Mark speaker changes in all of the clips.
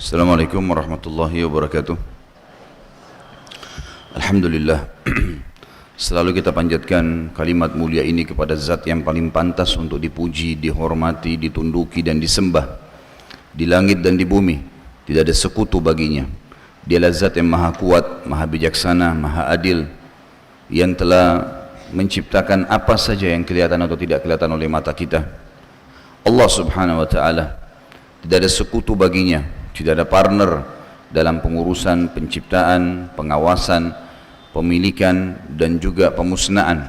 Speaker 1: Assalamualaikum warahmatullahi wabarakatuh. Alhamdulillah. Selalu kita panjatkan kalimat mulia ini kepada zat yang paling pantas untuk dipuji, dihormati, ditunduki dan disembah di langit dan di bumi. Tidak ada sekutu baginya. Dialah zat yang maha kuat, maha bijaksana, maha adil, yang telah menciptakan apa saja yang kelihatan atau tidak kelihatan oleh mata kita. Allah subhanahu wa ta'ala, tidak ada sekutu baginya, tidak ada partner dalam pengurusan penciptaan, pengawasan, pemilikan dan juga pemusnahan.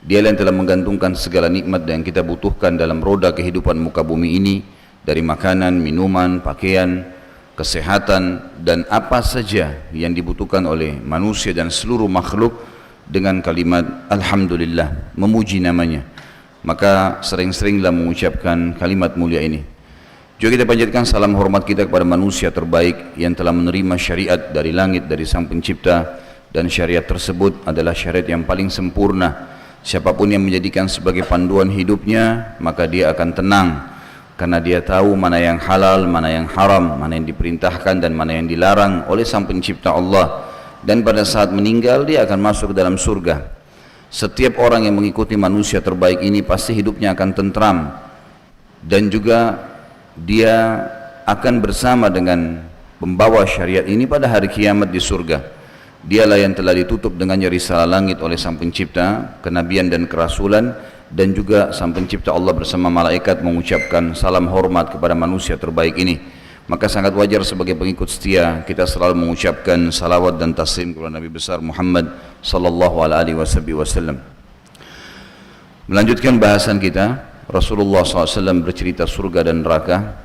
Speaker 1: Dialah yang telah menggantungkan segala nikmat yang kita butuhkan dalam roda kehidupan muka bumi ini, dari makanan, minuman, pakaian, kesehatan dan apa saja yang dibutuhkan oleh manusia dan seluruh makhluk, dengan kalimat Alhamdulillah, memuji namanya. Maka sering-seringlah mengucapkan kalimat mulia ini. Juga kita panjatkan salam hormat kita kepada manusia terbaik yang telah menerima syariat dari langit, dari Sang Pencipta, dan syariat tersebut adalah syariat yang paling sempurna. Siapapun yang menjadikan sebagai panduan hidupnya, maka dia akan tenang, karena dia tahu mana yang halal, mana yang haram, mana yang diperintahkan dan mana yang dilarang oleh Sang Pencipta Allah. Dan pada saat meninggal dia akan masuk ke dalam surga. Setiap orang yang mengikuti manusia terbaik ini pasti hidupnya akan tentram, dan juga dia akan bersama dengan pembawa syariat ini pada hari kiamat di surga. Dialah yang telah ditutup dengannya risalah langit oleh Sang Pencipta, kenabian dan kerasulan, dan juga Sang Pencipta Allah bersama malaikat mengucapkan salam hormat kepada manusia terbaik ini. Maka sangat wajar sebagai pengikut setia kita selalu mengucapkan salawat dan taslim kepada Nabi besar Muhammad sallallahu alaihi wasallam. Melanjutkan bahasan kita, Rasulullah SAW bercerita surga dan neraka.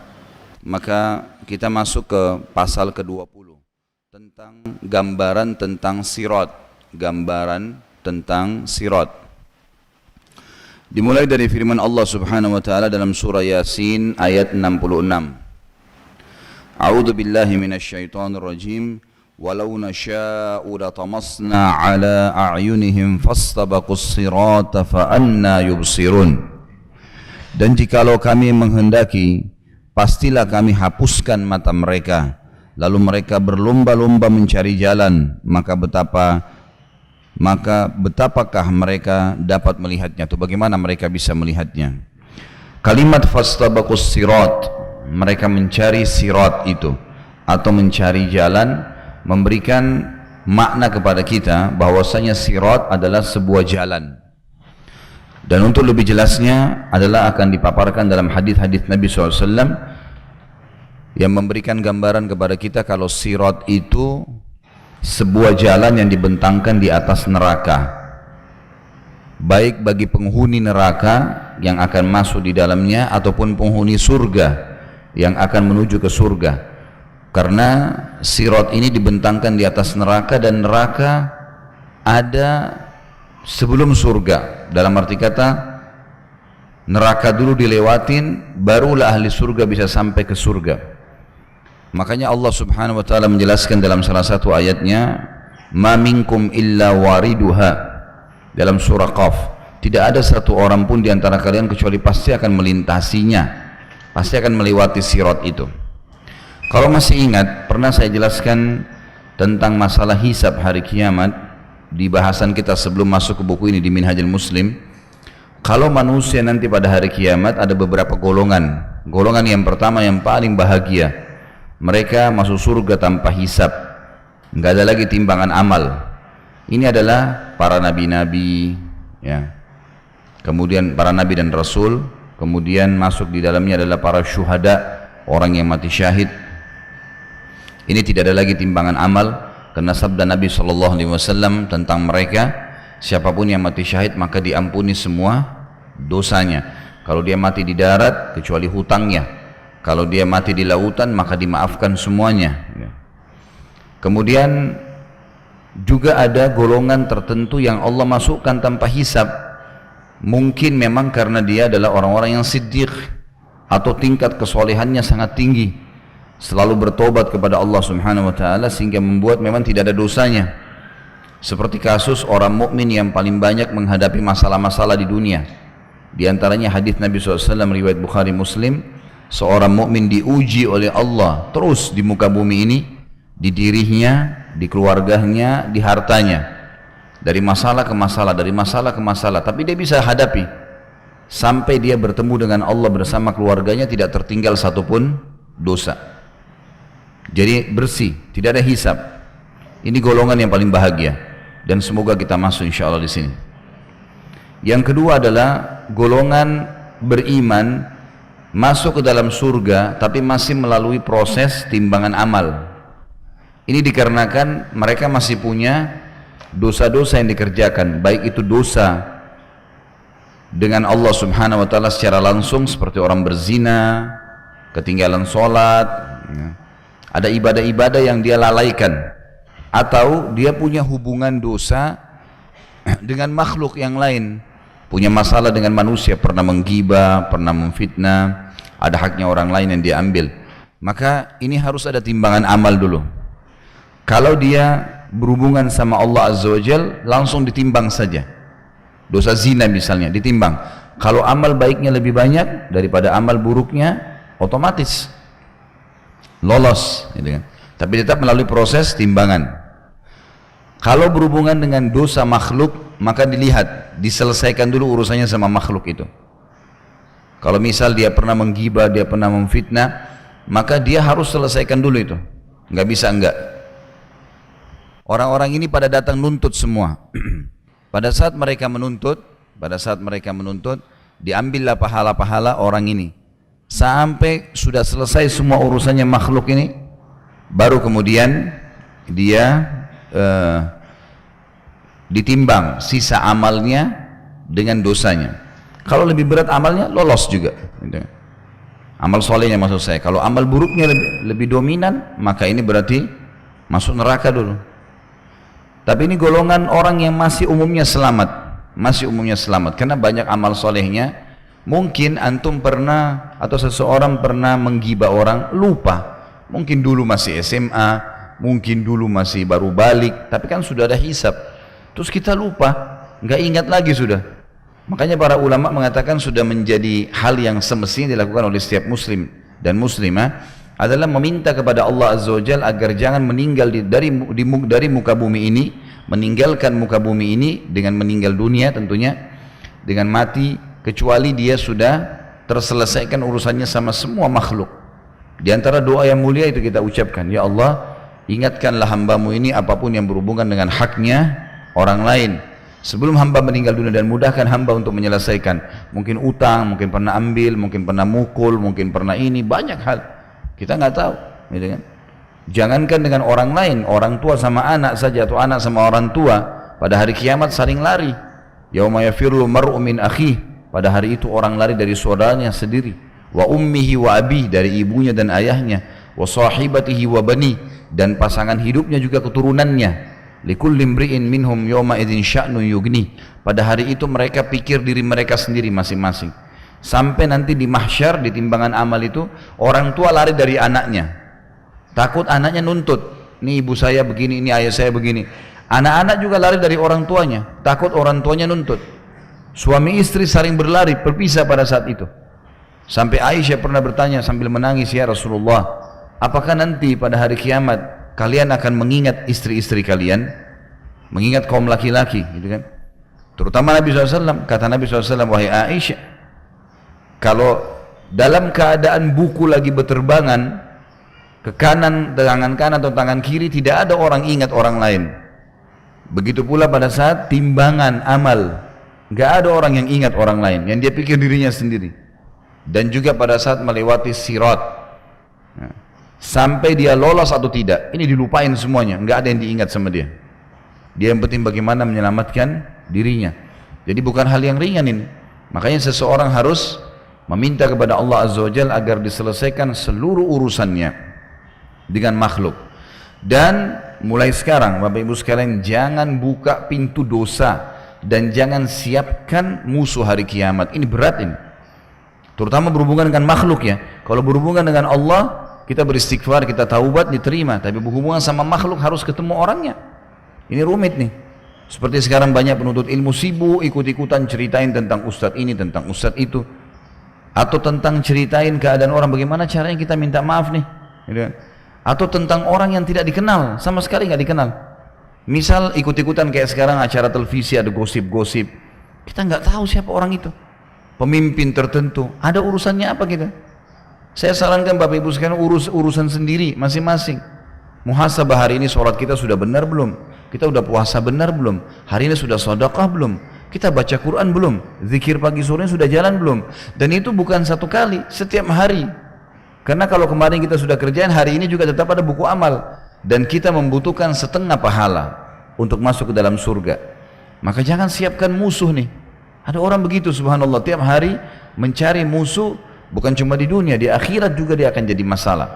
Speaker 1: Maka kita masuk ke pasal ke-20 tentang gambaran tentang sirat. Gambaran tentang sirat dimulai dari firman Allah Subhanahu wa taala dalam surah Yasin ayat 66. A'udzu billahi minasyaitonir rajim. Walau nasha'u latamasna 'ala a'yunihim fastabaqus sirata fa anna yubsirun. Dan jikalau kami menghendaki, pastilah kami hapuskan mata mereka, lalu mereka berlomba-lomba mencari jalan, maka betapakah mereka dapat melihatnya, atau bagaimana mereka bisa melihatnya. Kalimat fastabaqus sirat, mereka mencari sirat itu atau mencari jalan, memberikan makna kepada kita bahwasanya sirat adalah sebuah jalan. Dan untuk lebih jelasnya adalah akan dipaparkan dalam hadis-hadis Nabi SAW yang memberikan gambaran kepada kita kalau sirat itu sebuah jalan yang dibentangkan di atas neraka, baik bagi penghuni neraka yang akan masuk di dalamnya ataupun penghuni surga yang akan menuju ke surga. Karena sirat ini dibentangkan di atas neraka, dan neraka ada sebelum surga. Dalam arti kata, neraka dulu dilewatin, barulah ahli surga bisa sampai ke surga. Makanya Allah Subhanahu wa taala menjelaskan dalam salah satu ayatnya, "Ma minkum illa wariduha." Dalam surah Qaf, tidak ada satu orang pun di antara kalian kecuali pasti akan melintasinya, pasti akan melewati sirat itu. Kalau masih ingat, pernah saya jelaskan tentang masalah hisab hari kiamat di bahasan kita sebelum masuk ke buku ini di Minhajul Muslim. Kalau manusia nanti pada hari kiamat ada beberapa golongan. Golongan yang pertama yang paling bahagia, mereka masuk surga tanpa hisab, nggak ada lagi timbangan amal. Ini adalah para nabi-nabi, ya. Kemudian para nabi dan rasul, kemudian masuk di dalamnya adalah para syuhada, orang yang mati syahid. Ini tidak ada lagi timbangan amal, karena sabda Nabi SAW tentang mereka, siapapun yang mati syahid maka diampuni semua dosanya. Kalau dia mati di darat kecuali hutangnya, kalau dia mati di lautan maka dimaafkan semuanya. Kemudian juga ada golongan tertentu yang Allah masukkan tanpa hisab. Mungkin memang karena dia adalah orang-orang yang siddiq atau tingkat kesolehannya sangat tinggi, selalu bertobat kepada Allah Subhanahu wa taala sehingga membuat memang tidak ada dosanya. Seperti kasus orang mukmin yang paling banyak menghadapi masalah-masalah di dunia. Di antaranya hadis Nabi SAW riwayat Bukhari Muslim, seorang mukmin diuji oleh Allah terus di muka bumi ini, di dirinya, di keluarganya, di hartanya, dari masalah ke masalah, dari masalah ke masalah, tapi dia bisa hadapi sampai dia bertemu dengan Allah bersama keluarganya, tidak tertinggal satupun dosa. Jadi bersih, tidak ada hisab. Ini golongan yang paling bahagia dan semoga kita masuk insya Allah di sini. Yang kedua adalah golongan beriman masuk ke dalam surga tapi masih melalui proses timbangan amal. Ini dikarenakan mereka masih punya dosa-dosa yang dikerjakan, baik itu dosa dengan Allah subhanahu wa ta'ala secara langsung seperti orang berzina, ketinggalan sholat, ada ibadah-ibadah yang dia lalaikan, atau dia punya hubungan dosa dengan makhluk yang lain, punya masalah dengan manusia, pernah menggibah, pernah memfitnah, ada haknya orang lain yang dia ambil. Maka ini harus ada timbangan amal dulu. Kalau dia berhubungan sama Allah Azza wa Jal, langsung ditimbang saja. Dosa zina misalnya ditimbang. Kalau amal baiknya lebih banyak daripada amal buruknya, otomatis lolos, gitu kan. Tapi tetap melalui proses timbangan. Kalau berhubungan dengan dosa makhluk, maka dilihat, diselesaikan dulu urusannya sama makhluk itu. Kalau misal dia pernah menggibah, dia pernah memfitnah, maka dia harus selesaikan dulu itu. Nggak bisa enggak. Orang-orang ini pada datang nuntut semua. Pada saat mereka menuntut, diambillah pahala-pahala orang ini. Sampai sudah selesai semua urusannya makhluk ini, baru kemudian dia ditimbang sisa amalnya dengan dosanya. Kalau lebih berat amalnya, lolos juga. Amal solehnya maksud saya. Kalau amal buruknya lebih dominan, maka ini berarti masuk neraka dulu. Tapi ini golongan orang yang masih umumnya selamat, karena banyak amal solehnya. Mungkin antum pernah atau seseorang pernah menggibah orang, lupa. Mungkin dulu masih SMA, mungkin dulu masih baru balik, tapi kan sudah ada hisab. Terus kita lupa, nggak ingat lagi sudah. Makanya para ulama mengatakan sudah menjadi hal yang semestinya dilakukan oleh setiap muslim dan muslimah adalah meminta kepada Allah Azza wa Jalla agar jangan meninggal dari muka bumi ini, meninggalkan muka bumi ini dengan meninggal dunia tentunya, dengan mati, kecuali dia sudah terselesaikan urusannya sama semua makhluk. Di antara doa yang mulia itu kita ucapkan, ya Allah, ingatkanlah hambamu ini apapun yang berhubungan dengan haknya orang lain sebelum hamba meninggal dunia, dan mudahkan hamba untuk menyelesaikan. Mungkin utang, mungkin pernah ambil, mungkin pernah mukul, mungkin pernah ini, banyak hal kita nggak tahu, gitu kan? Jangankan dengan orang lain, orang tua sama anak saja, atau anak sama orang tua, pada hari kiamat saling lari. Yauma yafirru mar'u min akhi, pada hari itu orang lari dari saudaranya sendiri. Wa ummihi wa abi, dari ibunya dan ayahnya. Wa sahibatihi wa bani, dan pasangan hidupnya juga keturunannya. Likulli imri'in minhum yawma idzin sya'nu yugni, pada hari itu mereka pikir diri mereka sendiri masing-masing. Sampai nanti di mahsyar, di timbangan amal itu, orang tua lari dari anaknya, takut anaknya nuntut, ini ibu saya begini, ini ayah saya begini. Anak-anak juga lari dari orang tuanya, takut orang tuanya nuntut. Suami istri saling berlari, berpisah pada saat itu. Sampai Aisyah pernah bertanya sambil menangis, ya Rasulullah, apakah nanti pada hari kiamat kalian akan mengingat istri-istri kalian, mengingat kaum laki-laki, gitu kan? Terutama Nabi SAW, kata Nabi SAW, wahai Aisyah, kalau dalam keadaan buku lagi berterbangan ke kanan, tangan kanan atau tangan kiri, tidak ada orang ingat orang lain. Begitu pula pada saat timbangan amal, nggak ada orang yang ingat orang lain, yang dia pikir dirinya sendiri. Dan juga pada saat melewati sirat, sampai dia lolos atau tidak, ini dilupain semuanya, nggak ada yang diingat sama dia. Dia yang penting bagaimana menyelamatkan dirinya. Jadi bukan hal yang ringan ini. Makanya seseorang harus meminta kepada Allah Azza wa Jalla agar diselesaikan seluruh urusannya dengan makhluk. Dan mulai sekarang Bapak Ibu sekalian, jangan buka pintu dosa dan jangan siapkan musuh hari kiamat. Ini berat ini, terutama berhubungan dengan makhluk ya. Kalau berhubungan dengan Allah, kita beristighfar, kita taubat, diterima. Tapi berhubungan sama makhluk harus ketemu orangnya. Ini rumit nih. Seperti sekarang banyak penuntut ilmu sibuk ikut-ikutan ceritain tentang ustadz ini, tentang ustadz itu. Atau tentang ceritain keadaan orang, bagaimana caranya kita minta maaf nih, gitu kan? Atau tentang orang yang tidak dikenal, sama sekali nggak dikenal. Misal ikut-ikutan kayak sekarang acara televisi ada gosip-gosip, kita nggak tahu siapa orang itu, pemimpin tertentu, ada urusannya apa kita? Saya sarankan Bapak Ibu sekalian urusan sendiri masing-masing. Muhasabah, hari ini sholat kita sudah benar belum? Kita udah puasa benar belum? Hari ini sudah sedekah belum? Kita baca Quran belum? Zikir pagi sore sudah jalan belum? Dan itu bukan satu kali, setiap hari. Karena kalau kemarin kita sudah kerjain, hari ini juga tetap ada buku amal. Dan kita membutuhkan setengah pahala untuk masuk ke dalam surga. Maka jangan siapkan musuh nih. Ada orang begitu subhanallah, tiap hari mencari musuh, bukan cuma di dunia, di akhirat juga dia akan jadi masalah.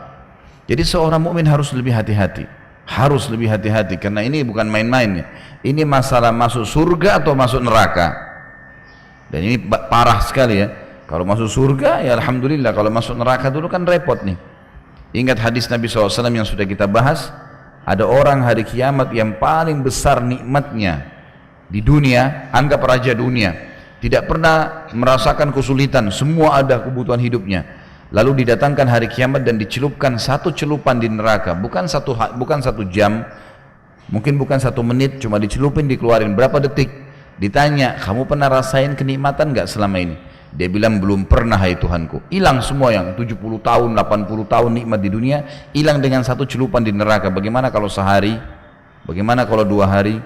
Speaker 1: Jadi seorang mukmin harus lebih hati-hati. Harus lebih hati-hati, karena ini bukan main-main ya. Ini masalah masuk surga atau masuk neraka. Dan ini parah sekali ya. Kalau masuk surga ya alhamdulillah, kalau masuk neraka dulu kan repot nih. Ingat hadis Nabi SAW yang sudah kita bahas, ada orang hari kiamat yang paling besar nikmatnya di dunia, anggap raja dunia, tidak pernah merasakan kesulitan, semua ada kebutuhan hidupnya. Lalu didatangkan hari kiamat dan dicelupkan satu celupan di neraka, bukan satu jam, mungkin bukan 1 menit, cuma dicelupin, dikeluarin berapa detik. Ditanya, kamu pernah rasain kenikmatan nggak selama ini? Dia bilang, belum pernah hai Tuhanku. Hilang semua yang 70 tahun, 80 tahun nikmat di dunia, hilang dengan satu celupan di neraka. Bagaimana kalau sehari? Bagaimana kalau 2 hari?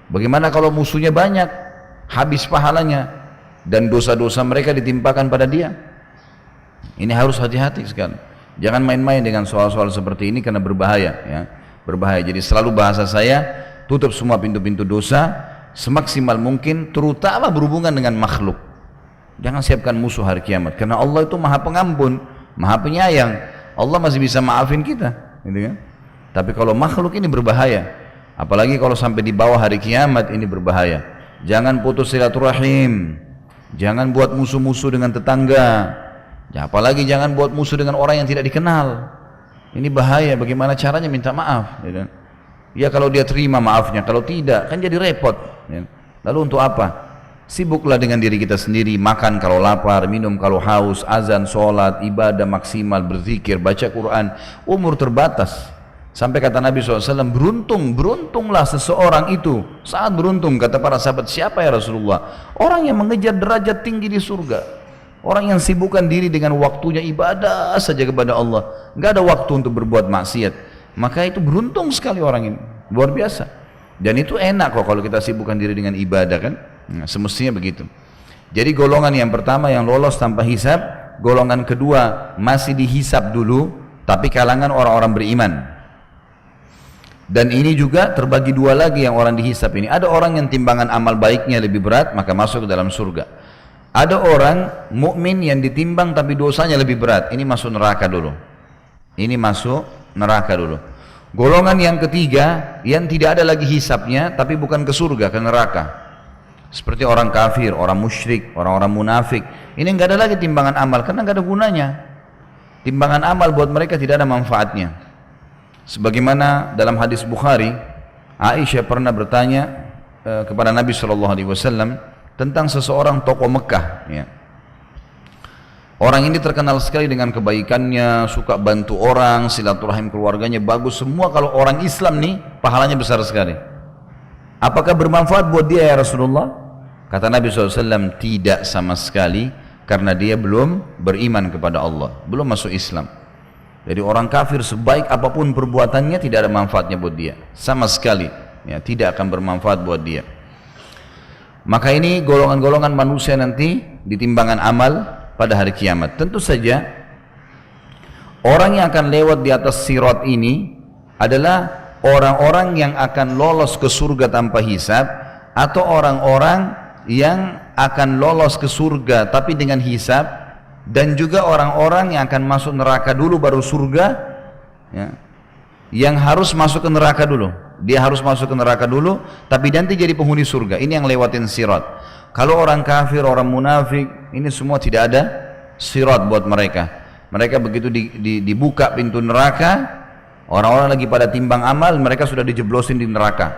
Speaker 1: Bagaimana kalau musuhnya banyak? Habis pahalanya dan dosa-dosa mereka ditimpakan pada dia. Ini harus hati-hati sekali. Jangan main-main dengan soal-soal seperti ini karena berbahaya ya. Berbahaya. Jadi selalu bahasa saya, tutup semua pintu-pintu dosa semaksimal mungkin, terutama berhubungan dengan makhluk. Jangan siapkan musuh hari kiamat, karena Allah itu Maha Pengampun, Maha Penyayang. Allah masih bisa maafin kita, gitu kan? Tapi kalau makhluk ini berbahaya. Apalagi kalau sampai di bawah hari kiamat, ini berbahaya. Jangan putus silaturahim. Jangan buat musuh-musuh dengan tetangga. Ya, apalagi jangan buat musuh dengan orang yang tidak dikenal. Ini bahaya. Bagaimana caranya minta maaf? Ya kalau dia terima maafnya, kalau tidak kan jadi repot. Lalu untuk apa? Sibuklah dengan diri kita sendiri, makan kalau lapar, minum kalau haus, azan, sholat, ibadah maksimal, berzikir, baca Quran. Umur terbatas. Sampai kata Nabi SAW, beruntunglah seseorang itu. Sangat beruntung, kata para sahabat. Siapa ya Rasulullah? Orang yang mengejar derajat tinggi di surga. Orang yang sibukkan diri dengan waktunya ibadah saja kepada Allah, nggak ada waktu untuk berbuat maksiat. Maka itu beruntung sekali orang ini, luar biasa. Dan itu enak kok kalau kita sibukkan diri dengan ibadah kan. Nah, semestinya begitu. Jadi golongan yang pertama yang lolos tanpa hisab, golongan kedua masih dihisab dulu, tapi kalangan orang-orang beriman. Dan ini juga terbagi 2 lagi yang orang dihisab ini. Ada orang yang timbangan amal baiknya lebih berat, maka masuk ke dalam surga. Ada orang mukmin yang ditimbang tapi dosanya lebih berat, ini masuk neraka dulu. Ini masuk neraka dulu. Golongan yang ketiga yang tidak ada lagi hisabnya, tapi bukan ke surga, ke neraka. Seperti orang kafir, orang musyrik, orang-orang munafik. Ini nggak ada lagi timbangan amal karena nggak ada gunanya. Timbangan amal buat mereka tidak ada manfaatnya. Sebagaimana dalam hadis Bukhari, Aisyah pernah bertanya kepada Nabi SAW tentang seseorang tokoh Mekah ya. Orang ini terkenal sekali dengan kebaikannya, suka bantu orang, silaturahim keluarganya bagus semua. Kalau orang Islam nih pahalanya besar sekali. Apakah bermanfaat buat dia ya Rasulullah? Kata Nabi SAW, tidak sama sekali, karena dia belum beriman kepada Allah, belum masuk Islam. Jadi orang kafir sebaik apapun perbuatannya tidak ada manfaatnya buat dia sama sekali ya, tidak akan bermanfaat buat dia. Maka ini golongan-golongan manusia nanti di timbangan amal pada hari kiamat. Tentu saja orang yang akan lewat di atas sirat ini adalah orang-orang yang akan lolos ke surga tanpa hisab, atau orang-orang yang akan lolos ke surga tapi dengan hisab, dan juga orang-orang yang akan masuk neraka dulu baru surga ya, yang harus masuk ke neraka dulu. Dia harus masuk ke neraka dulu, tapi nanti jadi penghuni surga. Ini yang lewatin sirat. Kalau orang kafir, orang munafik, ini semua tidak ada sirat buat mereka. Mereka begitu dibuka pintu neraka, orang-orang lagi pada timbang amal, mereka sudah dijeblosin di neraka.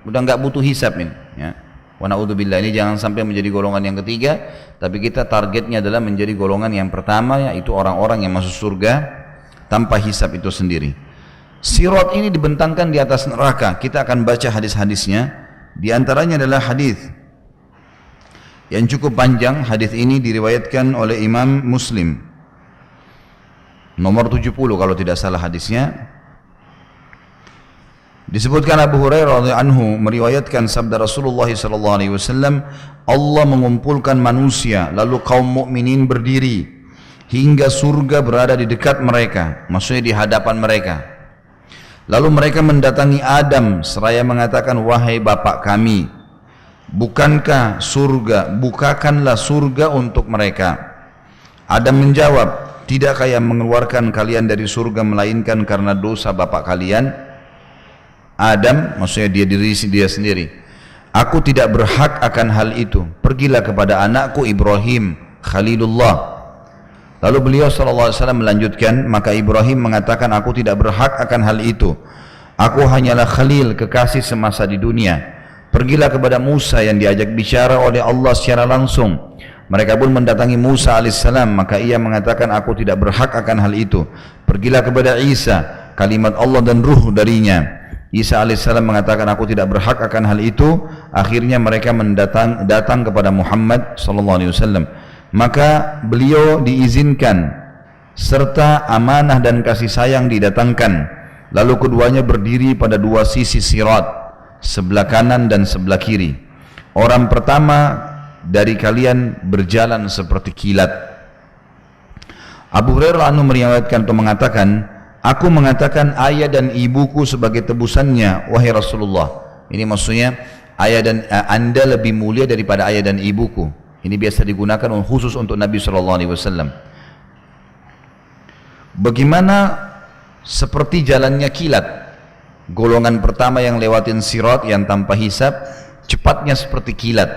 Speaker 1: Udah nggak butuh hisab ini. Ya. Wa na'udzubillah, ini jangan sampai menjadi golongan yang ketiga, tapi kita targetnya adalah menjadi golongan yang pertama, yaitu orang-orang yang masuk surga tanpa hisab itu sendiri. Sirat ini dibentangkan di atas neraka. Kita akan baca hadis-hadisnya. Di antaranya adalah hadis yang cukup panjang. Hadis ini diriwayatkan oleh Imam Muslim, nomor 70 kalau tidak salah hadisnya. Disebutkan Abu Hurairah radhiyallahu anhu meriwayatkan sabda Rasulullah sallallahu alaihi wasallam, Allah mengumpulkan manusia lalu kaum mukminin berdiri hingga surga berada di dekat mereka, maksudnya di hadapan mereka. Lalu mereka mendatangi Adam seraya mengatakan, wahai bapak kami, bukankah surga, bukakanlah surga untuk mereka. Adam menjawab, tidakkah yang mengeluarkan kalian dari surga melainkan karena dosa bapak kalian? Adam, maksudnya dia sendiri, aku tidak berhak akan hal itu, pergilah kepada anakku Ibrahim Khalilullah. Lalu beliau SAW melanjutkan, maka Ibrahim mengatakan, aku tidak berhak akan hal itu, aku hanyalah Khalil, kekasih semasa di dunia. Pergilah kepada Musa yang diajak bicara oleh Allah secara langsung. Mereka pun mendatangi Musa alaihissalam, maka ia mengatakan, aku tidak berhak akan hal itu. Pergilah kepada Isa, kalimat Allah dan ruh darinya. Isa alaihissalam mengatakan, aku tidak berhak akan hal itu. Akhirnya mereka datang kepada Muhammad sallallahu alaihi wasallam. Maka beliau diizinkan serta amanah dan kasih sayang didatangkan. Lalu keduanya berdiri pada dua sisi sirat, sebelah kanan dan sebelah kiri. Orang pertama dari kalian berjalan seperti kilat. Abu Hurairah anhu meriwayatkan atau mengatakan, aku mengatakan ayah dan ibuku sebagai tebusannya, wahai Rasulullah. Ini maksudnya ayah dan anda lebih mulia daripada ayah dan ibuku. Ini biasa digunakan khusus untuk Nabi SAW. Bagaimana seperti jalannya kilat, golongan pertama yang lewatin sirat yang tanpa hisab, cepatnya seperti kilat.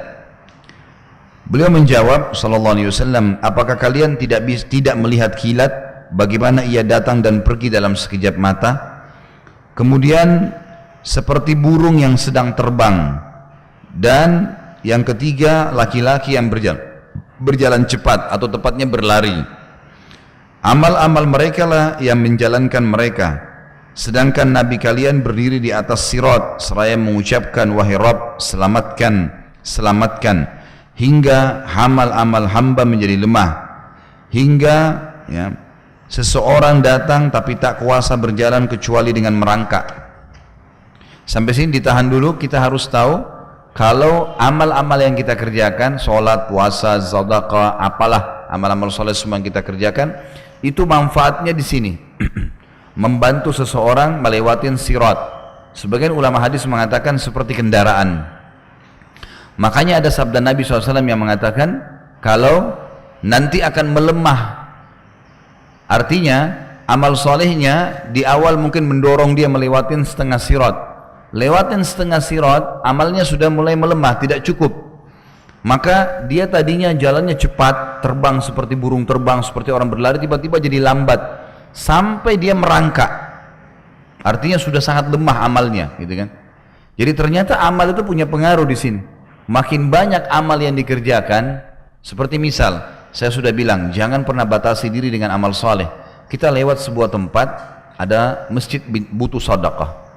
Speaker 1: Beliau menjawab SAW, apakah kalian tidak melihat kilat, bagaimana ia datang dan pergi dalam sekejap mata? Kemudian seperti burung yang sedang terbang. Dan yang ketiga, laki-laki yang berjalan cepat atau tepatnya berlari. Amal-amal mereka lah yang menjalankan mereka. Sedangkan Nabi kalian berdiri di atas sirat seraya mengucapkan, wahai Rabb, selamatkan, selamatkan, hingga amal-amal hamba menjadi lemah, hingga seseorang datang tapi tak kuasa berjalan kecuali dengan merangkak. Sampai sini ditahan dulu. Kita harus tahu kalau amal-amal yang kita kerjakan, sholat, puasa, sedekah, apalah amal-amal soleh semua yang kita kerjakan, itu manfaatnya di sini. Membantu seseorang melewati sirat. Sebagian ulama hadis mengatakan seperti kendaraan. Makanya ada sabda Nabi SAW yang mengatakan, kalau nanti akan melemah, artinya amal solehnya di awal mungkin mendorong dia melewati setengah sirat. Lewatin setengah sirat, amalnya sudah mulai melemah, tidak cukup. Maka dia tadinya jalannya cepat, terbang seperti burung terbang, seperti orang berlari, tiba-tiba jadi lambat sampai dia merangkak. Artinya sudah sangat lemah amalnya, gitu kan? Jadi ternyata amal itu punya pengaruh di sini. Makin banyak amal yang dikerjakan, seperti misal saya sudah bilang, jangan pernah batasi diri dengan amal soleh. Kita lewat sebuah tempat, ada masjid butuh sedekah.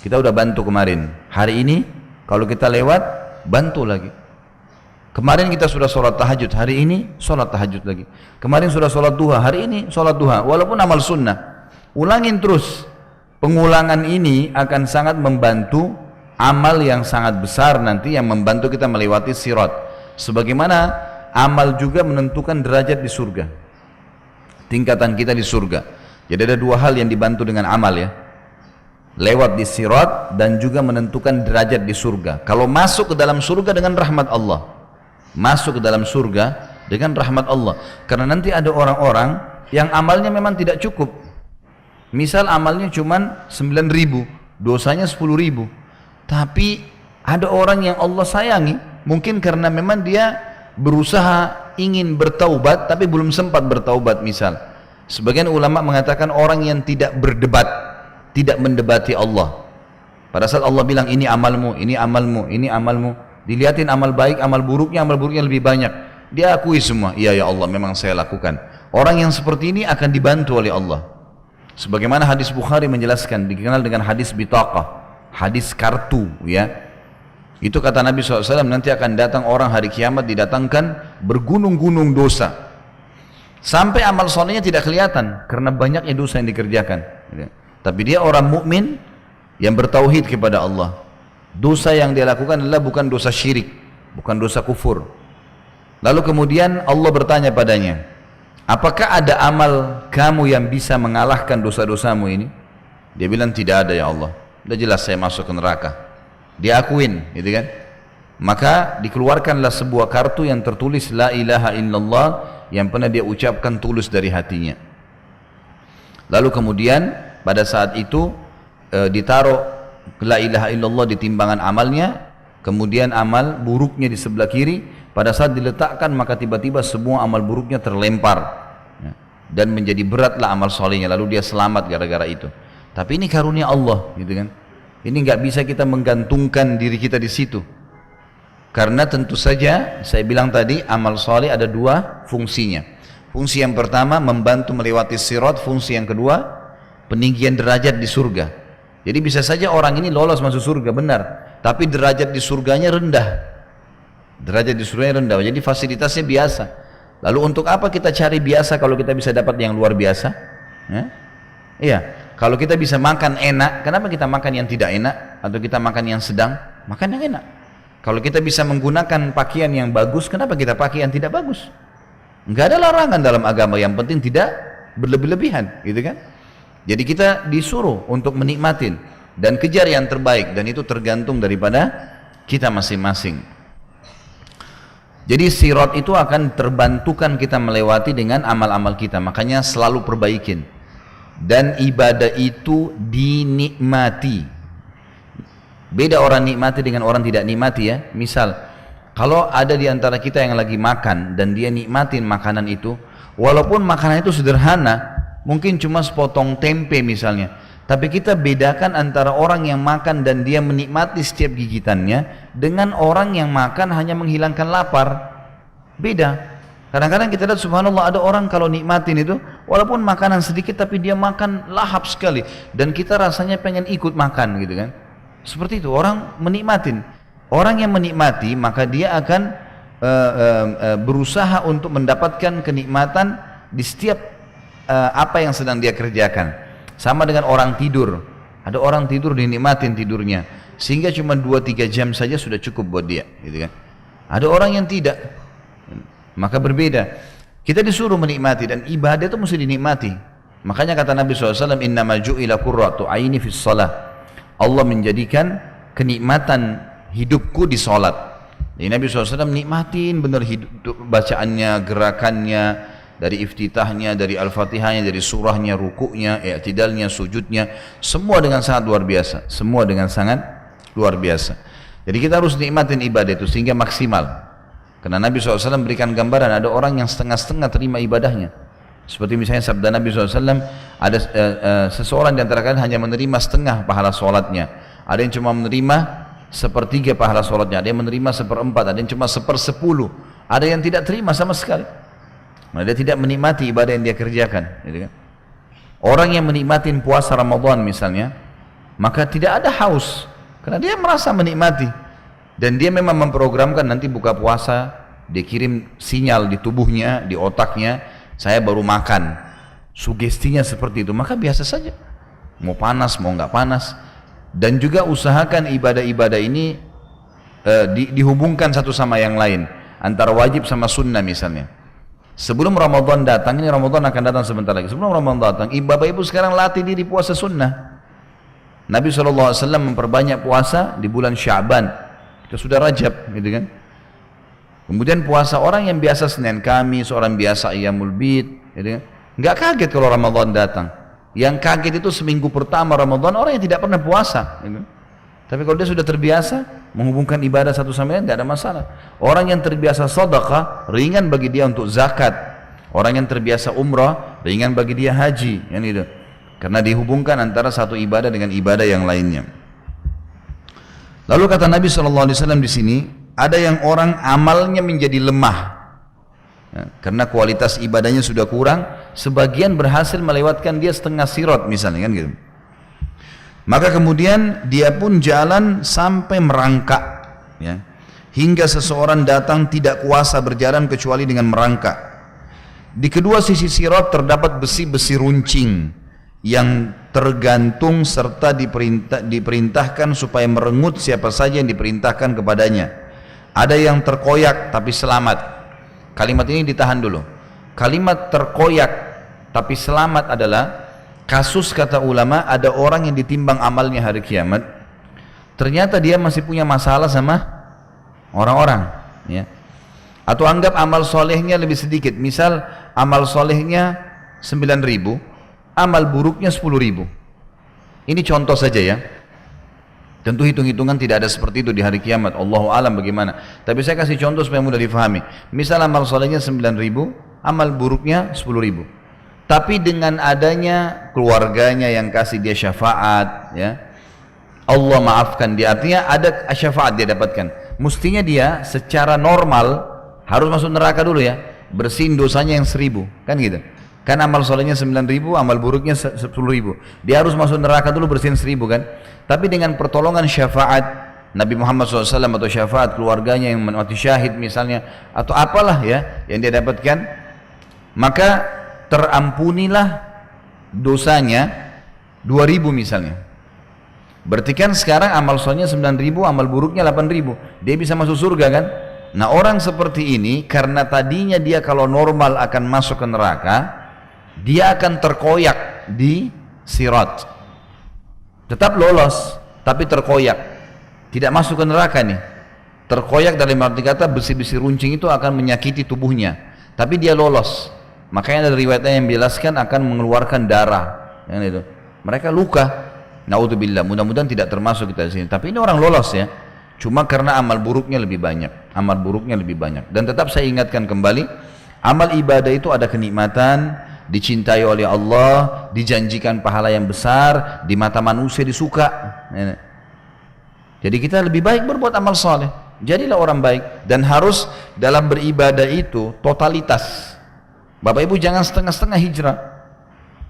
Speaker 1: Kita udah bantu kemarin. Hari ini kalau kita lewat, bantu lagi. Kemarin kita sudah sholat tahajud, hari ini sholat tahajud lagi. Kemarin sudah sholat duha, hari ini sholat duha. Walaupun amal sunnah, ulangin terus. Pengulangan ini akan sangat membantu amal yang sangat besar nanti yang membantu kita melewati sirat. Sebagaimana amal juga menentukan derajat di surga, tingkatan kita di surga. Jadi ada dua hal yang dibantu dengan amal ya, lewat di sirat dan juga menentukan derajat di surga. Kalau masuk ke dalam surga dengan rahmat Allah, masuk ke dalam surga dengan rahmat Allah. Karena nanti ada orang-orang yang amalnya memang tidak cukup. Misal amalnya cuma 9.000, dosanya 10.000. Tapi ada orang yang Allah sayangi, mungkin karena memang dia berusaha ingin bertaubat tapi belum sempat bertaubat misal. Sebagian ulama mengatakan orang yang tidak berdebat, tidak mendebati Allah. Pada saat Allah bilang ini amalmu, ini amalmu, ini amalmu, Dilihatin amal baik, amal buruknya lebih banyak. Dia akui semua, iya ya Allah memang saya lakukan. Orang yang seperti ini akan dibantu oleh Allah. Sebagaimana hadis Bukhari menjelaskan, dikenal dengan hadis bitaqah, hadis kartu ya. Itu kata Nabi SAW, nanti akan datang orang hari kiamat didatangkan bergunung-gunung dosa. Sampai amal solehnya tidak kelihatan karena banyaknya dosa yang dikerjakan. Tapi dia orang mukmin yang bertauhid kepada Allah. Dosa yang dia lakukan adalah bukan dosa syirik, bukan dosa kufur. Lalu kemudian Allah bertanya padanya, apakah ada amal kamu yang bisa mengalahkan dosa-dosamu ini? Dia bilang tidak ada ya Allah. Udah jelas saya masuk ke neraka. Dia akuin, gitu kan? Maka dikeluarkanlah sebuah kartu yang tertulis la ilaha illallah yang pernah dia ucapkan tulus dari hatinya. Lalu kemudian pada saat itu ditaruh la ilaha illallah di timbangan amalnya, kemudian amal buruknya di sebelah kiri. Pada saat diletakkan maka tiba-tiba semua amal buruknya terlempar dan menjadi beratlah amal solehnya, lalu dia selamat gara-gara itu. Tapi ini karunia Allah, gitu kan? Ini nggak bisa kita menggantungkan diri kita di situ, karena tentu saja saya bilang tadi amal soleh ada dua fungsinya. Fungsi yang pertama membantu melewati sirat, fungsi yang kedua peninggian derajat di surga. Jadi bisa saja orang ini lolos masuk surga, benar, tapi derajat di surganya rendah. Derajat di surganya rendah, jadi fasilitasnya biasa. Lalu untuk apa kita cari biasa kalau kita bisa dapat yang luar biasa? Iya, kalau kita bisa makan enak, kenapa kita makan yang tidak enak? Atau kita makan yang sedang? Makan yang enak. Kalau kita bisa menggunakan pakaian yang bagus, kenapa kita pakai yang tidak bagus? Enggak ada larangan dalam agama, yang penting tidak berlebih-lebihan, gitu kan? Jadi kita disuruh untuk menikmatin dan kejar yang terbaik, dan itu tergantung daripada kita masing-masing. Jadi sirat itu akan terbantukan kita melewati dengan amal-amal kita, makanya selalu perbaikin. Dan ibadah itu dinikmati. Beda orang nikmati dengan orang tidak nikmati ya. Misal, kalau ada di antara kita yang lagi makan dan dia nikmatin makanan itu, walaupun makanan itu sederhana, mungkin cuma sepotong tempe misalnya, tapi kita bedakan antara orang yang makan dan dia menikmati setiap gigitannya dengan orang yang makan hanya menghilangkan lapar. Beda. Kadang-kadang kita lihat subhanallah ada orang kalau nikmatin itu walaupun makanan sedikit tapi dia makan lahap sekali dan kita rasanya pengen ikut makan, gitu kan. Seperti itu orang menikmatin. Orang yang menikmati maka dia akan berusaha untuk mendapatkan kenikmatan di setiap apa yang sedang dia kerjakan. Sama dengan orang tidur, ada orang tidur dinikmatin tidurnya sehingga cuma 2-3 jam saja sudah cukup buat dia, gitu kan. Ada orang yang tidak, maka berbeda. Kita disuruh menikmati, dan ibadah itu mesti dinikmati. Makanya kata Nabi SAW, innama ju'ila qurratu aini fis shalah. Allah menjadikan kenikmatan hidupku di salat. Jadi Nabi SAW nikmatin benar hidup, bacaannya, gerakannya, dari iftitahnya, dari al-fatihahnya, dari surahnya, rukuknya, i'tidalnya, sujudnya, semua dengan sangat luar biasa. Semua dengan sangat luar biasa. Jadi kita harus nikmatin ibadah itu sehingga maksimal. Karena Nabi SAW berikan gambaran ada orang yang setengah-setengah terima ibadahnya. Seperti misalnya sabda Nabi SAW, ada seseorang di antara kalian hanya menerima setengah pahala sholatnya. Ada yang cuma menerima sepertiga pahala sholatnya, ada yang menerima seperempat, ada yang cuma 1/10, ada yang tidak terima sama sekali. Nah, dia tidak menikmati ibadah yang dia kerjakan, gitu kan? Orang yang menikmati puasa Ramadan misalnya, maka tidak ada haus, karena dia merasa menikmati, dan dia memang memprogramkan nanti buka puasa, dia kirim sinyal di tubuhnya, di otaknya, saya baru makan, sugestinya seperti itu, maka biasa saja, mau panas mau nggak panas. Dan juga usahakan ibadah-ibadah ini dihubungkan satu sama yang lain, antara wajib sama sunnah misalnya. Sebelum Ramadan datang, ini Ramadan akan datang sebentar lagi. Sebelum Ramadan datang, bapak ibu sekarang latih diri puasa sunnah. Nabi SAW memperbanyak puasa di bulan Sya'ban. Kita sudah Rajab, gitu kan. Kemudian puasa orang yang biasa Senin Kamis, orang biasa Ayyamul Bid, gitu kan. Nggak kaget kalau Ramadan datang. Yang kaget itu seminggu pertama Ramadan orang yang tidak pernah puasa, gitu. Tapi kalau dia sudah terbiasa menghubungkan ibadah satu sama lain, tidak ada masalah. Orang yang terbiasa sedekah, ringan bagi dia untuk zakat. Orang yang terbiasa umrah, ringan bagi dia haji, yang itu. Karena dihubungkan antara satu ibadah dengan ibadah yang lainnya. Lalu kata Nabi SAW di sini, ada yang orang amalnya menjadi lemah. Ya, karena kualitas ibadahnya sudah kurang, sebagian berhasil melewatkan dia setengah sirat misalnya kan gitu. Maka kemudian dia pun jalan sampai merangkak, ya. Hingga seseorang datang tidak kuasa berjalan kecuali dengan merangkak. Di kedua sisi sirat terdapat besi-besi runcing yang tergantung serta diperintahkan supaya merengut siapa saja yang diperintahkan kepadanya. Ada yang terkoyak tapi selamat. Kalimat ini ditahan dulu. Kalimat terkoyak tapi selamat adalah kasus, kata ulama, ada orang yang ditimbang amalnya hari kiamat, ternyata dia masih punya masalah sama orang-orang, ya. Atau anggap amal solehnya lebih sedikit. Misal amal solehnya 9.000, amal buruknya 10.000. Ini contoh saja ya. Tentu hitung-hitungan tidak ada seperti itu di hari kiamat. Allahu alam bagaimana. Tapi saya kasih contoh supaya mudah difahami. Misal amal solehnya 9.000, amal buruknya 10.000. Tapi dengan adanya keluarganya yang kasih dia syafaat, ya, Allah maafkan dia. Artinya ada syafaat dia dapatkan. Mestinya dia secara normal harus masuk neraka dulu ya, bersihin dosanya yang 1.000, kan gitu. Kan amal solehnya 9.000, amal buruknya 10.000. Dia harus masuk neraka dulu bersihin 1.000 kan. Tapi dengan pertolongan syafaat Nabi Muhammad SAW atau syafaat keluarganya yang mati syahid misalnya, atau apalah ya yang dia dapatkan, maka terampunilah dosanya 2.000 misalnya. Berarti kan sekarang amal solehnya 9.000, amal buruknya 8.000. Dia bisa masuk surga kan? Nah, orang seperti ini karena tadinya dia kalau normal akan masuk ke neraka, dia akan terkoyak di sirat. Tetap lolos, tapi terkoyak. Tidak masuk ke neraka nih. Terkoyak dalam arti kata besi-besi runcing itu akan menyakiti tubuhnya. Tapi dia lolos. Makanya ada riwayatnya yang menjelaskan akan mengeluarkan darah. Yang itu. Mereka luka. Naudzubillah. Mudah-mudahan tidak termasuk kita di sini. Tapi ini orang lolos ya. Cuma karena amal buruknya lebih banyak. Amal buruknya lebih banyak. Dan tetap saya ingatkan kembali, amal ibadah itu ada kenikmatan, dicintai oleh Allah, dijanjikan pahala yang besar, di mata manusia disuka. Jadi kita lebih baik berbuat amal soleh. Jadilah orang baik. Dan harus dalam beribadah itu totalitas. Bapak ibu jangan setengah-setengah hijrah.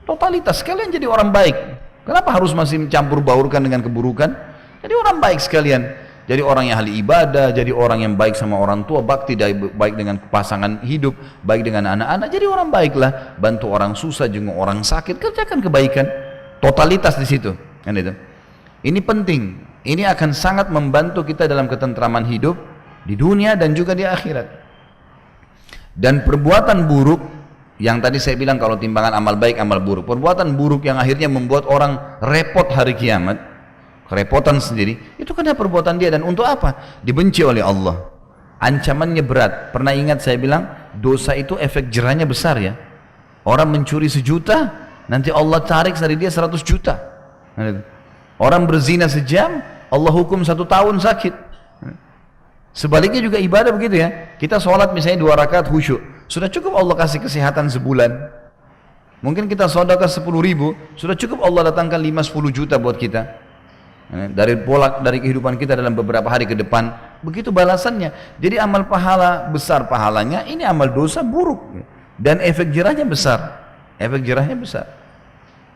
Speaker 1: Totalitas, kalian jadi orang baik. Kenapa harus masih mencampur baurkan dengan keburukan? Jadi orang baik sekalian. Jadi orang yang ahli ibadah, jadi orang yang baik sama orang tua, bakti, baik dengan pasangan hidup, baik dengan anak-anak. Jadi orang baiklah, bantu orang susah, jenguk orang sakit, kerjakan kebaikan. Totalitas di situ, kan itu. Ini penting. Ini akan sangat membantu kita dalam ketentraman hidup di dunia dan juga di akhirat. Dan perbuatan buruk yang tadi saya bilang kalau timbangan amal baik, amal buruk. Perbuatan buruk yang akhirnya membuat orang repot hari kiamat, kerepotan sendiri, itu karena perbuatan dia. Dan untuk apa? Dibenci oleh Allah, ancamannya berat. Pernah ingat saya bilang dosa itu efek jerahnya besar ya. Orang mencuri 1 juta, nanti Allah tarik dari dia 100 juta. Orang berzina sejam, Allah hukum 1 tahun sakit. Sebaliknya juga ibadah begitu ya. Kita sholat misalnya 2 rakaat khusyuk, sudah cukup Allah kasih kesehatan sebulan. Mungkin kita sedekah 10.000, sudah cukup Allah datangkan 5-10 juta buat kita. Dari kehidupan kita dalam beberapa hari ke depan, begitu balasannya. Jadi amal pahala besar pahalanya, ini amal dosa buruk dan efek jerahnya besar. Efek jerahnya besar.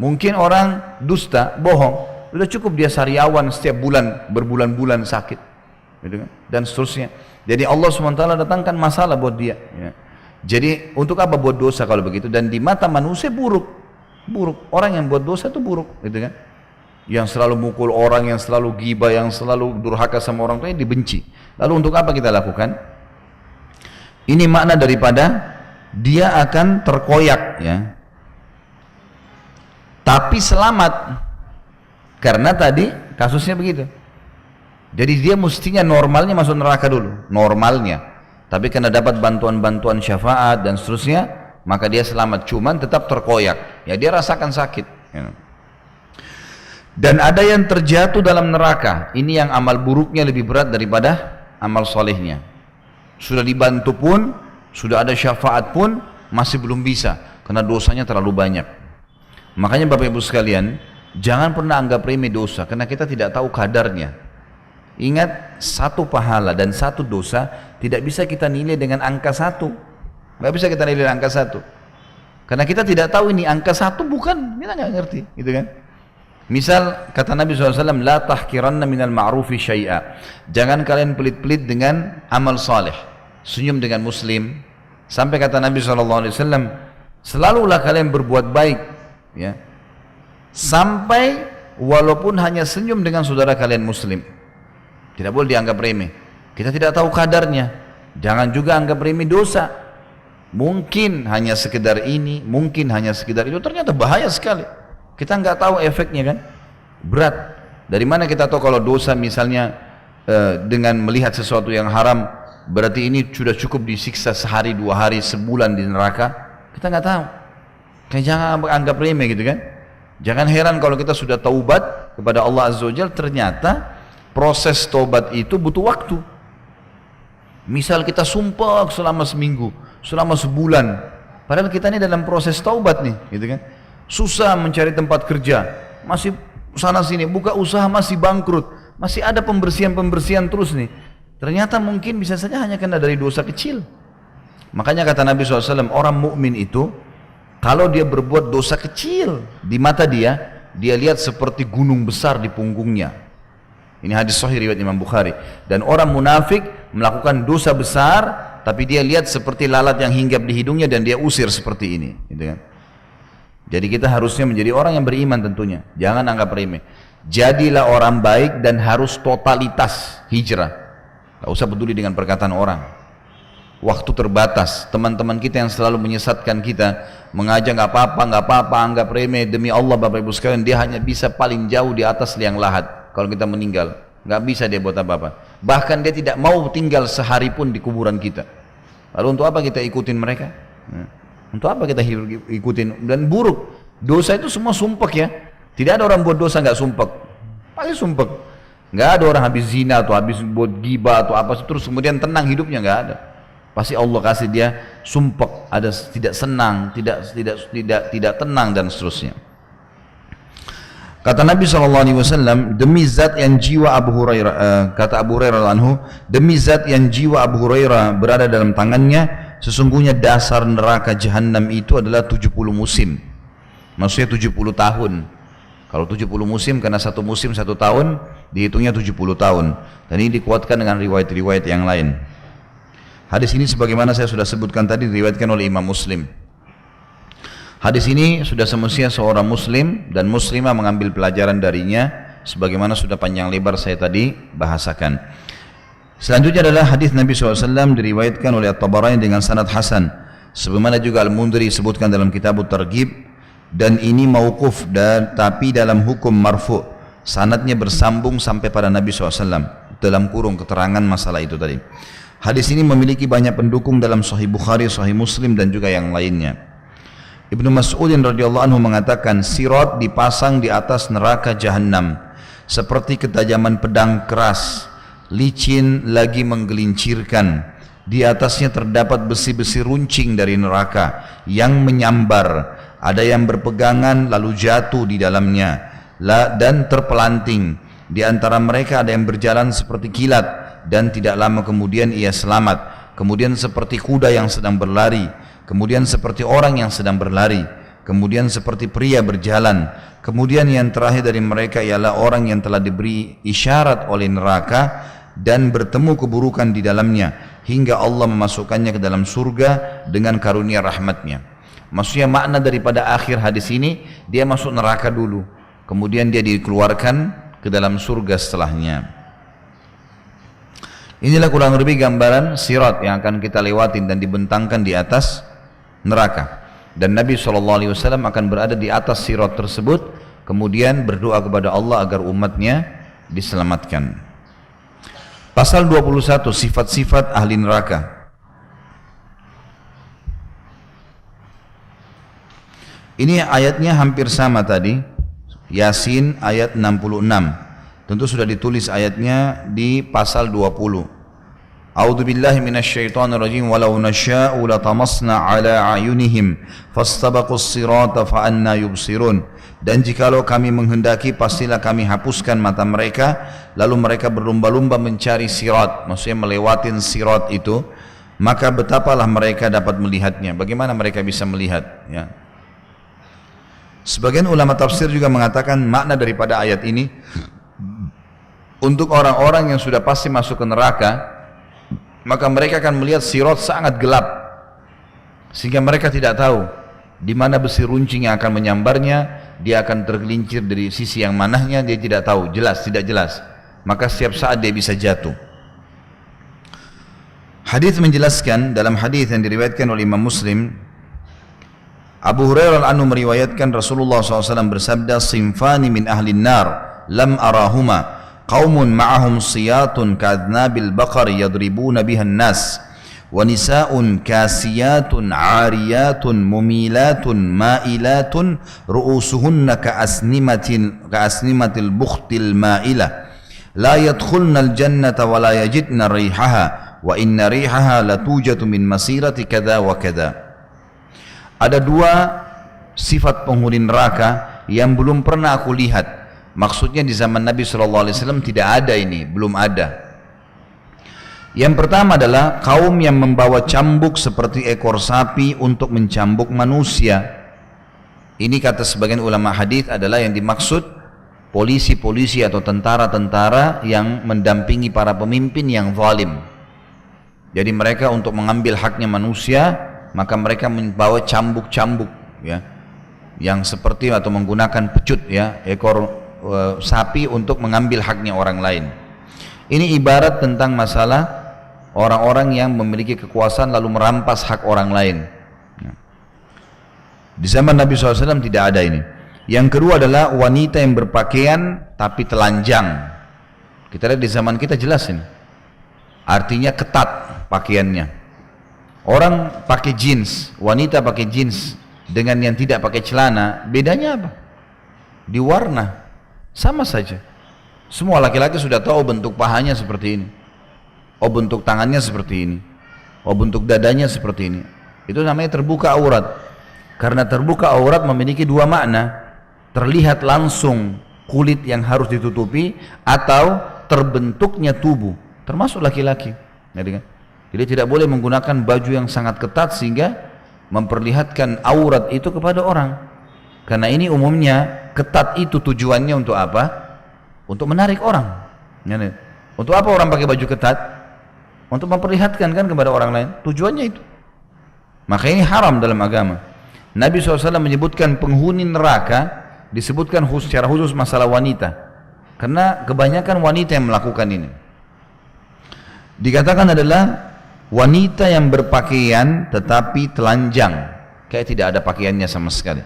Speaker 1: Mungkin orang dusta, bohong, sudah cukup dia sariawan setiap bulan, berbulan-bulan sakit, gitu kan? Dan seterusnya. Jadi Allah SWT datangkan masalah buat dia ya. Jadi untuk apa buat dosa kalau begitu? Dan di mata manusia buruk. Orang yang buat dosa itu buruk, gitu kan? Yang selalu mukul orang, yang selalu ghibah, yang selalu durhaka sama orang tuanya dibenci. Lalu untuk apa kita lakukan? Ini makna daripada dia akan terkoyak ya. Tapi selamat. Karena tadi kasusnya begitu. Jadi dia mestinya normalnya masuk neraka dulu, normalnya. Tapi karena dapat bantuan-bantuan syafaat dan seterusnya, maka dia selamat. Cuman tetap terkoyak. Ya dia rasakan sakit ya. Dan ada yang terjatuh dalam neraka. Ini yang amal buruknya lebih berat daripada amal solehnya. Sudah dibantu pun, sudah ada syafaat pun, masih belum bisa karena dosanya terlalu banyak. Makanya Bapak Ibu sekalian, jangan pernah anggap remeh dosa karena kita tidak tahu kadarnya. Ingat, satu pahala dan satu dosa tidak bisa kita nilai dengan angka satu. Nggak bisa kita nilai dengan angka satu. Karena kita tidak tahu ini angka satu bukan, kita nggak ngerti, gitu kan? Misal kata Nabi SAW, la tahkiranna minal ma'rufi syai'a. Jangan kalian pelit-pelit dengan amal saleh. Senyum dengan muslim. Sampai kata Nabi SAW, selalulah kalian berbuat baik, ya. Sampai walaupun hanya senyum dengan saudara kalian muslim. Tidak boleh dianggap remeh. Kita tidak tahu kadarnya. Jangan juga anggap remeh dosa. Mungkin hanya sekedar ini, mungkin hanya sekedar itu. Ternyata bahaya sekali. Kita nggak tahu efeknya kan. Berat. Dari mana kita tahu kalau dosa misalnya dengan melihat sesuatu yang haram, berarti ini sudah cukup disiksa sehari, 2 hari, sebulan di neraka? Kita nggak tahu. Kayak jangan anggap remeh gitu kan. Jangan heran kalau kita sudah taubat kepada Allah Azza wa Jalla, ternyata proses taubat itu butuh waktu. Misal kita sumpah selama seminggu, selama sebulan, padahal kita ini dalam proses taubat nih, gitu kan? Susah mencari tempat kerja, masih sana sini, buka usaha masih bangkrut, masih ada pembersihan terus nih. Ternyata mungkin bisa saja hanya kena dari dosa kecil. Makanya kata Nabi SAW, orang mukmin itu kalau dia berbuat dosa kecil di mata dia lihat seperti gunung besar di punggungnya. Ini hadis sahih riwayat Imam Bukhari. Dan orang munafik melakukan dosa besar, tapi dia lihat seperti lalat yang hinggap di hidungnya dan dia usir seperti ini, gitu kan? Jadi kita harusnya menjadi orang yang beriman tentunya. Jangan anggap remeh. Jadilah orang baik dan harus totalitas hijrah. Gak usah peduli dengan perkataan orang. Waktu terbatas. Teman-teman kita yang selalu menyesatkan kita, mengajak nggak apa-apa, anggap remeh. Demi Allah Bapak Ibu sekalian, dia hanya bisa paling jauh di atas liang lahat. Kalau kita meninggal, nggak bisa dia buat apa-apa. Bahkan dia tidak mau tinggal sehari pun di kuburan kita. Lalu untuk apa kita ikutin mereka? Untuk apa kita ikutin? Dan buruk, dosa itu semua sumpek ya. Tidak ada orang buat dosa nggak sumpek, pasti sumpek. Nggak ada orang habis zina atau habis buat ghibah atau apa terus kemudian tenang hidupnya, nggak ada. Pasti Allah kasih dia sumpek, ada tidak senang, tidak tenang dan seterusnya. Kata Nabi SAW, demi zat yang jiwa Abu Hurairah, kata Abu Hurairah anhu, demi zat yang jiwa Abu Hurairah berada dalam tangannya, sesungguhnya dasar neraka Jahannam itu adalah 70 musim. Maksudnya 70 tahun. Kalau 70 musim, karena satu musim 1 tahun, dihitungnya 70 tahun. Dan ini dikuatkan dengan riwayat-riwayat yang lain. Hadis ini sebagaimana saya sudah sebutkan tadi, diriwayatkan oleh Imam Muslim. Hadis ini sudah semestinya seorang muslim dan muslimah mengambil pelajaran darinya, sebagaimana sudah panjang lebar saya tadi bahasakan. Selanjutnya adalah hadis Nabi SAW diriwayatkan oleh At-Tabarani dengan sanad hasan, sebagaimana juga Al-Mundhiri sebutkan dalam kitab At-Targhib, dan ini mauquf tapi dalam hukum marfu', sanadnya bersambung sampai pada Nabi SAW, dalam kurung keterangan masalah itu tadi. Hadis ini memiliki banyak pendukung dalam Sahih Bukhari, Sahih Muslim dan juga yang lainnya. Ibnu Mas'udin radhiyallahu anhu mengatakan, sirat dipasang di atas neraka Jahannam seperti ketajaman pedang keras, licin lagi menggelincirkan. Di atasnya terdapat besi-besi runcing dari neraka yang menyambar, ada yang berpegangan lalu jatuh di dalamnya dan terpelanting. Di antara mereka ada yang berjalan seperti kilat dan tidak lama kemudian ia selamat. Kemudian seperti kuda yang sedang berlari, kemudian seperti orang yang sedang berlari, kemudian seperti pria berjalan, kemudian yang terakhir dari mereka ialah orang yang telah diberi isyarat oleh neraka dan bertemu keburukan di dalamnya hingga Allah memasukkannya ke dalam surga dengan karunia rahmatnya. Maksudnya makna daripada akhir hadis ini, dia masuk neraka dulu, kemudian dia dikeluarkan ke dalam surga setelahnya. Inilah kurang lebih gambaran sirat yang akan kita lewatin dan dibentangkan di atas neraka. Dan Nabi SAW akan berada di atas sirat tersebut, kemudian berdoa kepada Allah agar umatnya diselamatkan. Pasal 21, sifat-sifat ahli neraka. Ini ayatnya hampir sama tadi, Yasin ayat 66. Tentu sudah ditulis ayatnya di pasal 20. A'udzu billahi minasyaitonir rajim walau nasya'u latamasna ala ayunihim fastabaqus sirata fa anna yubsirun. Dan jikalau kami menghendaki pastilah kami hapuskan mata mereka lalu mereka berlumba-lumba mencari sirat, maksudnya melewatin sirat itu, maka betapalah mereka dapat melihatnya. Bagaimana mereka bisa melihat, ya? Sebagian ulama tafsir juga mengatakan makna daripada ayat ini untuk orang-orang yang sudah pasti masuk ke neraka, maka mereka akan melihat sirat sangat gelap sehingga mereka tidak tahu di mana besi runcing yang akan menyambarnya. Dia akan tergelincir dari sisi yang manahnya, dia tidak tahu, tidak jelas, maka setiap saat dia bisa jatuh. Hadis menjelaskan, dalam hadis yang diriwayatkan oleh Imam Muslim, Abu Hurairah anhu meriwayatkan Rasulullah SAW bersabda, "Sinfani min ahli nar lam arahuma, qaumun ma'ahum siyatun ka'adnabil baqari yadribuna biha an-nas, wa nisa'un kasiyatun 'ariyatun mumilatun ma'ilatun ru'usuhunna ka'asnimatil bukhtil ma'ilah la yadkhulna al-jannata wa la yajidna rihaha wa inna rihaha latujatu min masirati kada wa kada." Ada dua sifat penghuni neraka yang belum pernah aku lihat. Maksudnya di zaman Nabi SAW tidak ada ini, belum ada. Yang pertama adalah kaum yang membawa cambuk seperti ekor sapi untuk mencambuk manusia. Ini kata sebagian ulama hadis adalah yang dimaksud polisi-polisi atau tentara-tentara yang mendampingi para pemimpin yang zalim. Jadi mereka untuk mengambil haknya manusia, maka mereka membawa cambuk-cambuk, ya, yang seperti atau menggunakan pecut, ya, ekor sapi untuk mengambil haknya orang lain. Ini ibarat tentang masalah orang-orang yang memiliki kekuasaan lalu merampas hak orang lain. Di zaman Nabi SAW tidak ada ini. Yang kedua adalah wanita yang berpakaian tapi telanjang. Kita lihat di zaman kita jelas ini. Artinya ketat pakaiannya. Orang pakai jeans, wanita pakai jeans dengan yang tidak pakai celana, bedanya apa? Di warna, sama saja. Semua laki-laki sudah tahu bentuk pahanya seperti ini. Oh, bentuk tangannya seperti ini. Oh, bentuk dadanya seperti ini. Itu namanya terbuka aurat. Karena terbuka aurat memiliki dua makna. Terlihat langsung kulit yang harus ditutupi atau terbentuknya tubuh, termasuk laki-laki. Jadi tidak boleh menggunakan baju yang sangat ketat sehingga memperlihatkan aurat itu kepada orang. Karena ini umumnya ketat itu tujuannya untuk apa? Untuk menarik orang. Untuk apa orang pakai baju ketat? Untuk memperlihatkan kan kepada orang lain, tujuannya itu. Maka ini haram dalam agama. Nabi SAW menyebutkan penghuni neraka, disebutkan secara khusus masalah wanita, karena kebanyakan wanita yang melakukan ini. Dikatakan adalah wanita yang berpakaian tetapi telanjang, kayak tidak ada pakaiannya sama sekali,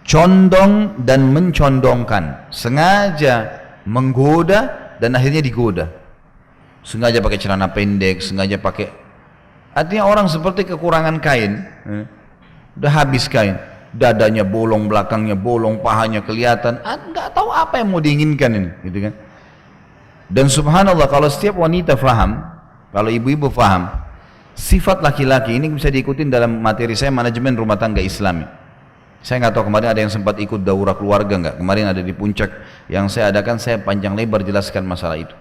Speaker 1: condong dan mencondongkan, sengaja menggoda dan akhirnya digoda. Sengaja pakai celana pendek, sengaja pakai, artinya orang seperti kekurangan kain, udah habis kain, dadanya bolong, belakangnya bolong, pahanya kelihatan, nggak tahu apa yang mau diinginkan ini, gitu kan? Dan subhanallah, kalau setiap wanita faham, kalau ibu-ibu faham, sifat laki-laki ini bisa diikutin dalam materi saya manajemen rumah tangga Islami. Saya nggak tahu kemarin ada yang sempat ikut daurah keluarga nggak? Kemarin ada di Puncak yang saya adakan, saya panjang lebar jelaskan masalah itu.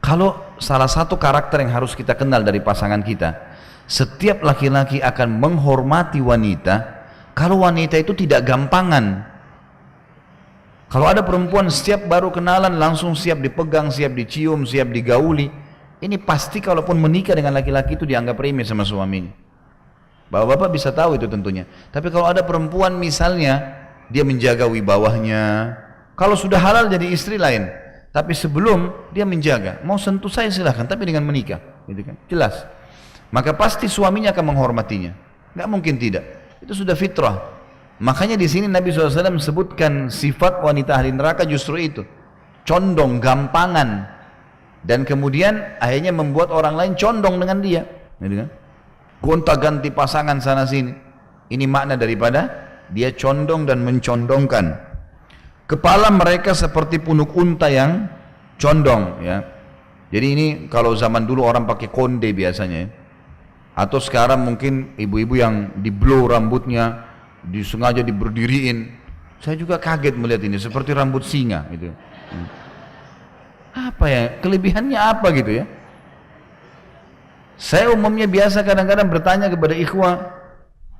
Speaker 1: Kalau salah satu karakter yang harus kita kenal dari pasangan kita, setiap laki-laki akan menghormati wanita kalau wanita itu tidak gampangan. Kalau ada perempuan setiap baru kenalan langsung siap dipegang, siap dicium, siap digauli, ini pasti kalaupun menikah dengan laki-laki itu dianggap remeh sama suaminya. Bapak-bapak bisa tahu itu tentunya. Tapi kalau ada perempuan misalnya dia menjaga wibawahnya, kalau sudah halal jadi istri lain, tapi sebelum dia menjaga, mau sentuh saya silahkan, tapi dengan menikah, gitu kan? Jelas. Maka pasti suaminya akan menghormatinya. Nggak mungkin tidak. Itu sudah fitrah. Makanya di sini Nabi SAW sebutkan sifat wanita ahli neraka justru itu, condong, gampangan, dan kemudian akhirnya membuat orang lain condong dengan dia, gitu kan? Gonta-ganti pasangan sana sini. Ini makna daripada dia condong dan mencondongkan. Kepala mereka seperti punuk unta yang condong, ya. Jadi ini kalau zaman dulu orang pakai konde biasanya ya. Atau sekarang mungkin ibu-ibu yang di blow rambutnya, disengaja diberdiriin. Saya juga kaget melihat ini, seperti rambut singa gitu. Apa ya, kelebihannya apa gitu ya? Saya umumnya biasa kadang-kadang bertanya kepada ikhwah,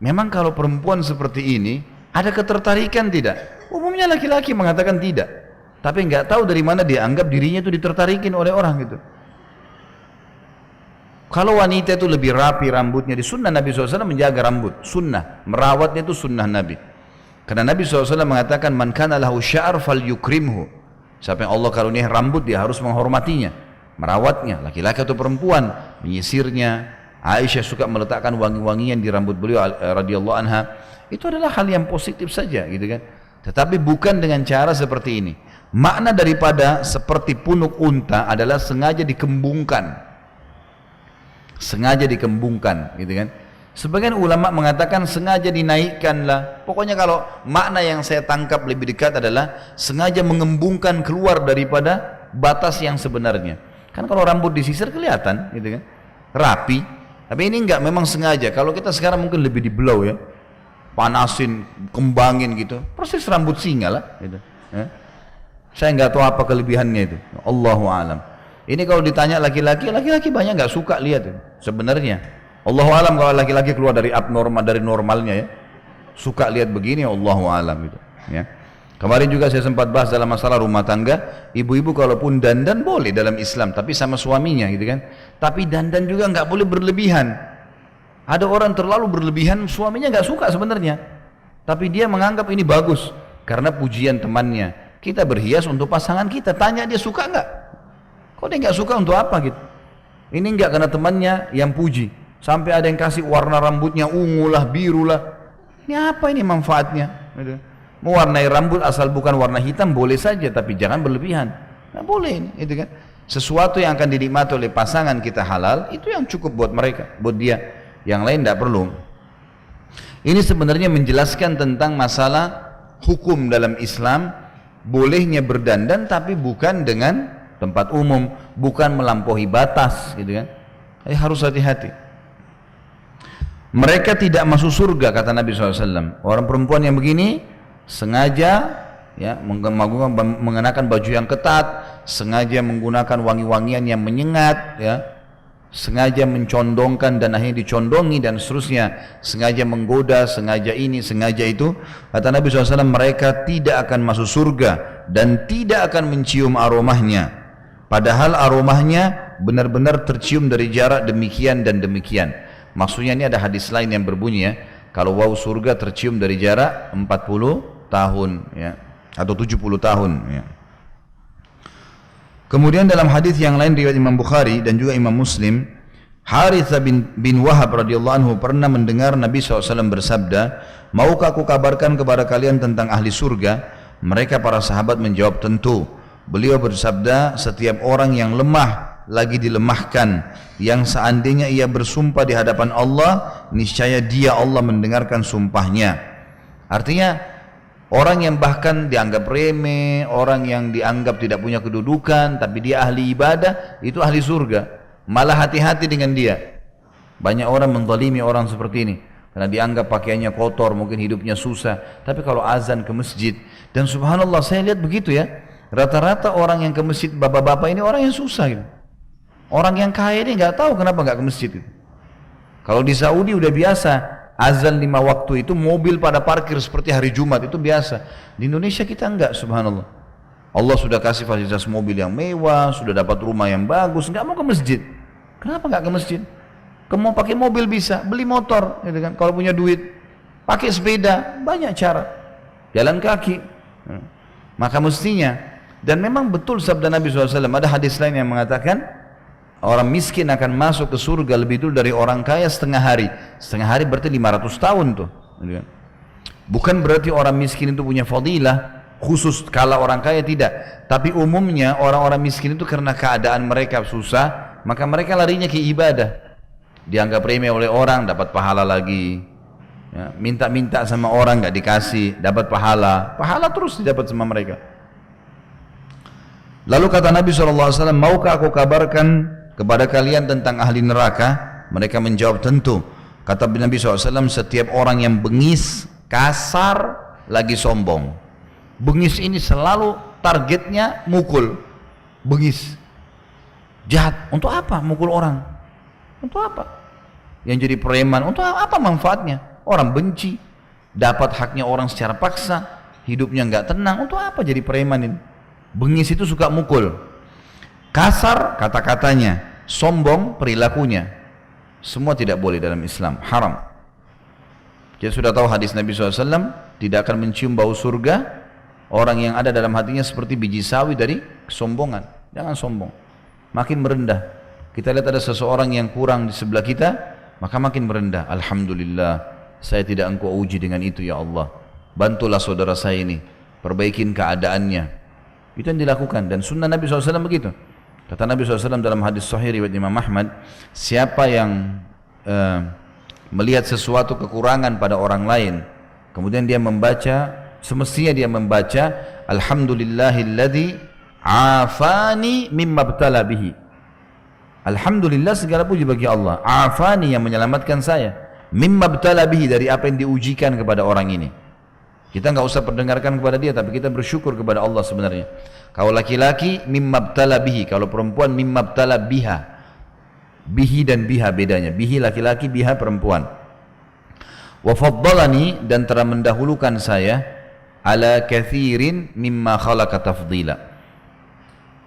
Speaker 1: memang kalau perempuan seperti ini, ada ketertarikan tidak? Umumnya laki-laki mengatakan tidak. Tapi nggak tahu dari mana dia anggap dirinya itu ditertarikin oleh orang gitu. Kalau wanita itu lebih rapi rambutnya, di sunnah Nabi SAW menjaga rambut, sunnah, merawatnya itu sunnah Nabi. Karena Nabi SAW mengatakan, man kana lahu sya'ar fal yukrimhu. Siapa yang Allah karunia rambut, dia harus menghormatinya, merawatnya, laki-laki atau perempuan, menyisirnya. Aisyah suka meletakkan wangi-wangian di rambut beliau radhiyallahu anha. Itu adalah hal yang positif saja gitu kan. Tetapi bukan dengan cara seperti ini. Makna daripada seperti punuk unta adalah sengaja dikembungkan. Sengaja dikembungkan gitu kan. Sebagian ulama mengatakan sengaja dinaikkanlah. Pokoknya kalau makna yang saya tangkap lebih dekat adalah sengaja mengembungkan keluar daripada batas yang sebenarnya. Kan kalau rambut disisir kelihatan gitu kan, rapi. Tapi ini enggak, memang sengaja. Kalau kita sekarang mungkin lebih di blow ya, panasin, kembangin gitu, persis rambut singa lah gitu ya. Saya enggak tahu apa kelebihannya itu, Allahu a'lam. Ini kalau ditanya laki-laki, laki-laki banyak nggak suka lihat itu. Sebenarnya, Allahu alam kalau laki-laki keluar dari abnormal, dari normalnya ya, suka lihat begini, Allahu alam gitu. Ya. Kemarin juga saya sempat bahas dalam masalah rumah tangga, ibu-ibu kalaupun dandan boleh dalam Islam, tapi sama suaminya gitu kan. Tapi dandan juga nggak boleh berlebihan. Ada orang terlalu berlebihan, suaminya nggak suka sebenarnya, tapi dia menganggap ini bagus karena pujian temannya. Kita berhias untuk pasangan kita, tanya dia suka nggak? Kok dia nggak suka untuk apa gitu? Ini enggak karena temannya yang puji. Sampai ada yang kasih warna rambutnya ungu lah, biru lah. Ini apa ini manfaatnya? Mewarnai rambut asal bukan warna hitam boleh saja, tapi jangan berlebihan. Nggak boleh ini, itu kan? Sesuatu yang akan dinikmati oleh pasangan kita halal, itu yang cukup buat mereka, buat dia. Yang lain tidak perlu. Ini sebenarnya menjelaskan tentang masalah hukum dalam Islam, bolehnya berdandan tapi bukan dengan tempat umum, bukan melampaui batas gitu kan. Harus hati-hati. Mereka tidak masuk surga kata Nabi SAW. Orang perempuan yang begini sengaja ya mengenakan baju yang ketat, sengaja menggunakan wangi-wangian yang menyengat ya, sengaja mencondongkan dan akhirnya dicondongi dan seterusnya, sengaja menggoda, sengaja ini, sengaja itu. Kata Nabi SAW, mereka tidak akan masuk surga dan tidak akan mencium aromahnya. Padahal aromahnya benar-benar tercium dari jarak demikian dan demikian. Maksudnya ini ada hadis lain yang berbunyi ya, kalau bau surga tercium dari jarak 40 tahun ya, atau 70 tahun ya. Kemudian dalam hadis yang lain riwayat Imam Bukhari dan juga Imam Muslim, Harithah bin Wahab radhiyallahu anhu pernah mendengar Nabi SAW bersabda, maukah aku kabarkan kepada kalian tentang ahli surga? Mereka para sahabat menjawab tentu. Beliau bersabda, setiap orang yang lemah lagi dilemahkan, yang seandainya ia bersumpah di hadapan Allah, niscaya dia Allah mendengarkan sumpahnya. Artinya orang yang bahkan dianggap remeh, orang yang dianggap tidak punya kedudukan, tapi dia ahli ibadah, itu ahli surga. Malah hati-hati dengan dia. Banyak orang menzalimi orang seperti ini karena dianggap pakaiannya kotor, mungkin hidupnya susah. Tapi kalau azan ke masjid, dan subhanallah saya lihat begitu ya, rata-rata orang yang ke masjid bapak-bapak ini orang yang susah gitu. Orang yang kaya ini nggak tahu kenapa nggak ke masjid gitu. Kalau di Saudi udah biasa azan 5 waktu itu mobil pada parkir seperti hari Jumat, itu biasa. Di Indonesia kita enggak, subhanallah. Allah sudah kasih fasilitas mobil yang mewah, sudah dapat rumah yang bagus, nggak mau ke masjid. Kenapa nggak ke masjid? Kamu mau pakai mobil bisa, beli motor, gitu kan? Kalau punya duit, pakai sepeda, banyak cara. Jalan kaki. Maka mestinya, dan memang betul sabda Nabi SAW, ada hadis lain yang mengatakan orang miskin akan masuk ke surga lebih dulu dari orang kaya setengah hari. Setengah hari berarti 500 tahun tuh. Bukan berarti orang miskin itu punya fadilah khusus kala orang kaya, tidak. Tapi umumnya orang-orang miskin itu karena keadaan mereka susah, maka mereka larinya ke ibadah. Dianggap remeh oleh orang, dapat pahala lagi. Ya, minta-minta sama orang nggak dikasih, dapat pahala. Pahala terus didapat sama mereka. Lalu kata Nabi SAW, maukah aku kabarkan kepada kalian tentang ahli neraka? Mereka menjawab, tentu. Kata Nabi SAW, setiap orang yang bengis, kasar, lagi sombong. Bengis ini selalu targetnya mukul. Bengis. Jahat. Untuk apa mukul orang? Untuk apa? Yang jadi preman, untuk apa manfaatnya? Orang benci, dapat haknya orang secara paksa, hidupnya nggak tenang. Untuk apa jadi preman ini? Bengis itu suka mukul. Kasar kata-katanya, sombong perilakunya. Semua tidak boleh dalam Islam, haram. Kita sudah tahu hadis Nabi SAW, tidak akan mencium bau surga orang yang ada dalam hatinya seperti biji sawi dari kesombongan. Jangan sombong, makin merendah. Kita lihat ada seseorang yang kurang di sebelah kita, maka makin merendah. Alhamdulillah, saya tidak engkau uji dengan itu ya Allah. Bantulah saudara saya ini, perbaikin keadaannya. Itu yang dilakukan, dan sunnah Nabi SAW begitu. Kata Nabi SAW dalam hadis sahih riwayat Imam Ahmad, siapa yang melihat sesuatu kekurangan pada orang lain, kemudian dia membaca, semestinya dia membaca Alhamdulillahilladzi afani mimma btala bihi. Alhamdulillah, segala puji bagi Allah, afani, yang menyelamatkan saya, mimma btala bihi, dari apa yang diujikan kepada orang ini. Kita nggak usah perdengarkan kepada dia, tapi kita bersyukur kepada Allah sebenarnya. Kalau laki-laki mimma btala bihi, kalau perempuan mimma btala biha. Bihi dan biha bedanya. Bihi laki-laki, biha perempuan. Wa faddalani, dan telah mendahulukan saya ala kathirin mimma khalaqa tafdila.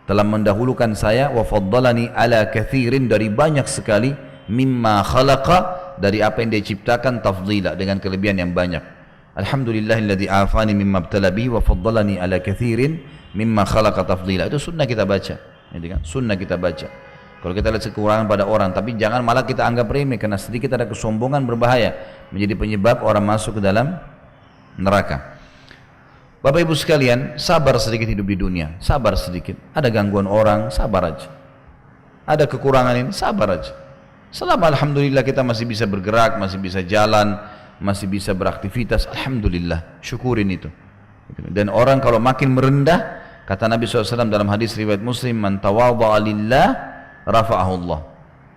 Speaker 1: Telah mendahulukan saya, wa faddalani ala kathirin, dari banyak sekali, mimma khalaqa, dari apa yang dia ciptakan, tafdila, dengan kelebihan yang banyak. Alhamdulillahilladzi afani mimma btala bihi wa faddalani ala kathirin mimma khalaqa tafdila. Itu sunnah kita baca, gitu kan? Sunnah kita baca. Kalau kita lihat kekurangan pada orang, tapi jangan malah kita anggap remeh, karena sedikit ada kesombongan berbahaya, menjadi penyebab orang masuk ke dalam neraka. Bapak Ibu sekalian, sabar sedikit hidup di dunia, sabar sedikit. Ada gangguan orang, sabar aja. Ada kekurangan ini, sabar aja. Selama alhamdulillah kita masih bisa bergerak, masih bisa jalan, masih bisa beraktivitas, alhamdulillah, syukurin itu. Dan orang kalau makin merendah, kata Nabi SAW dalam hadis riwayat Muslim, man tawadha'a lillah rafa'ahu Allah.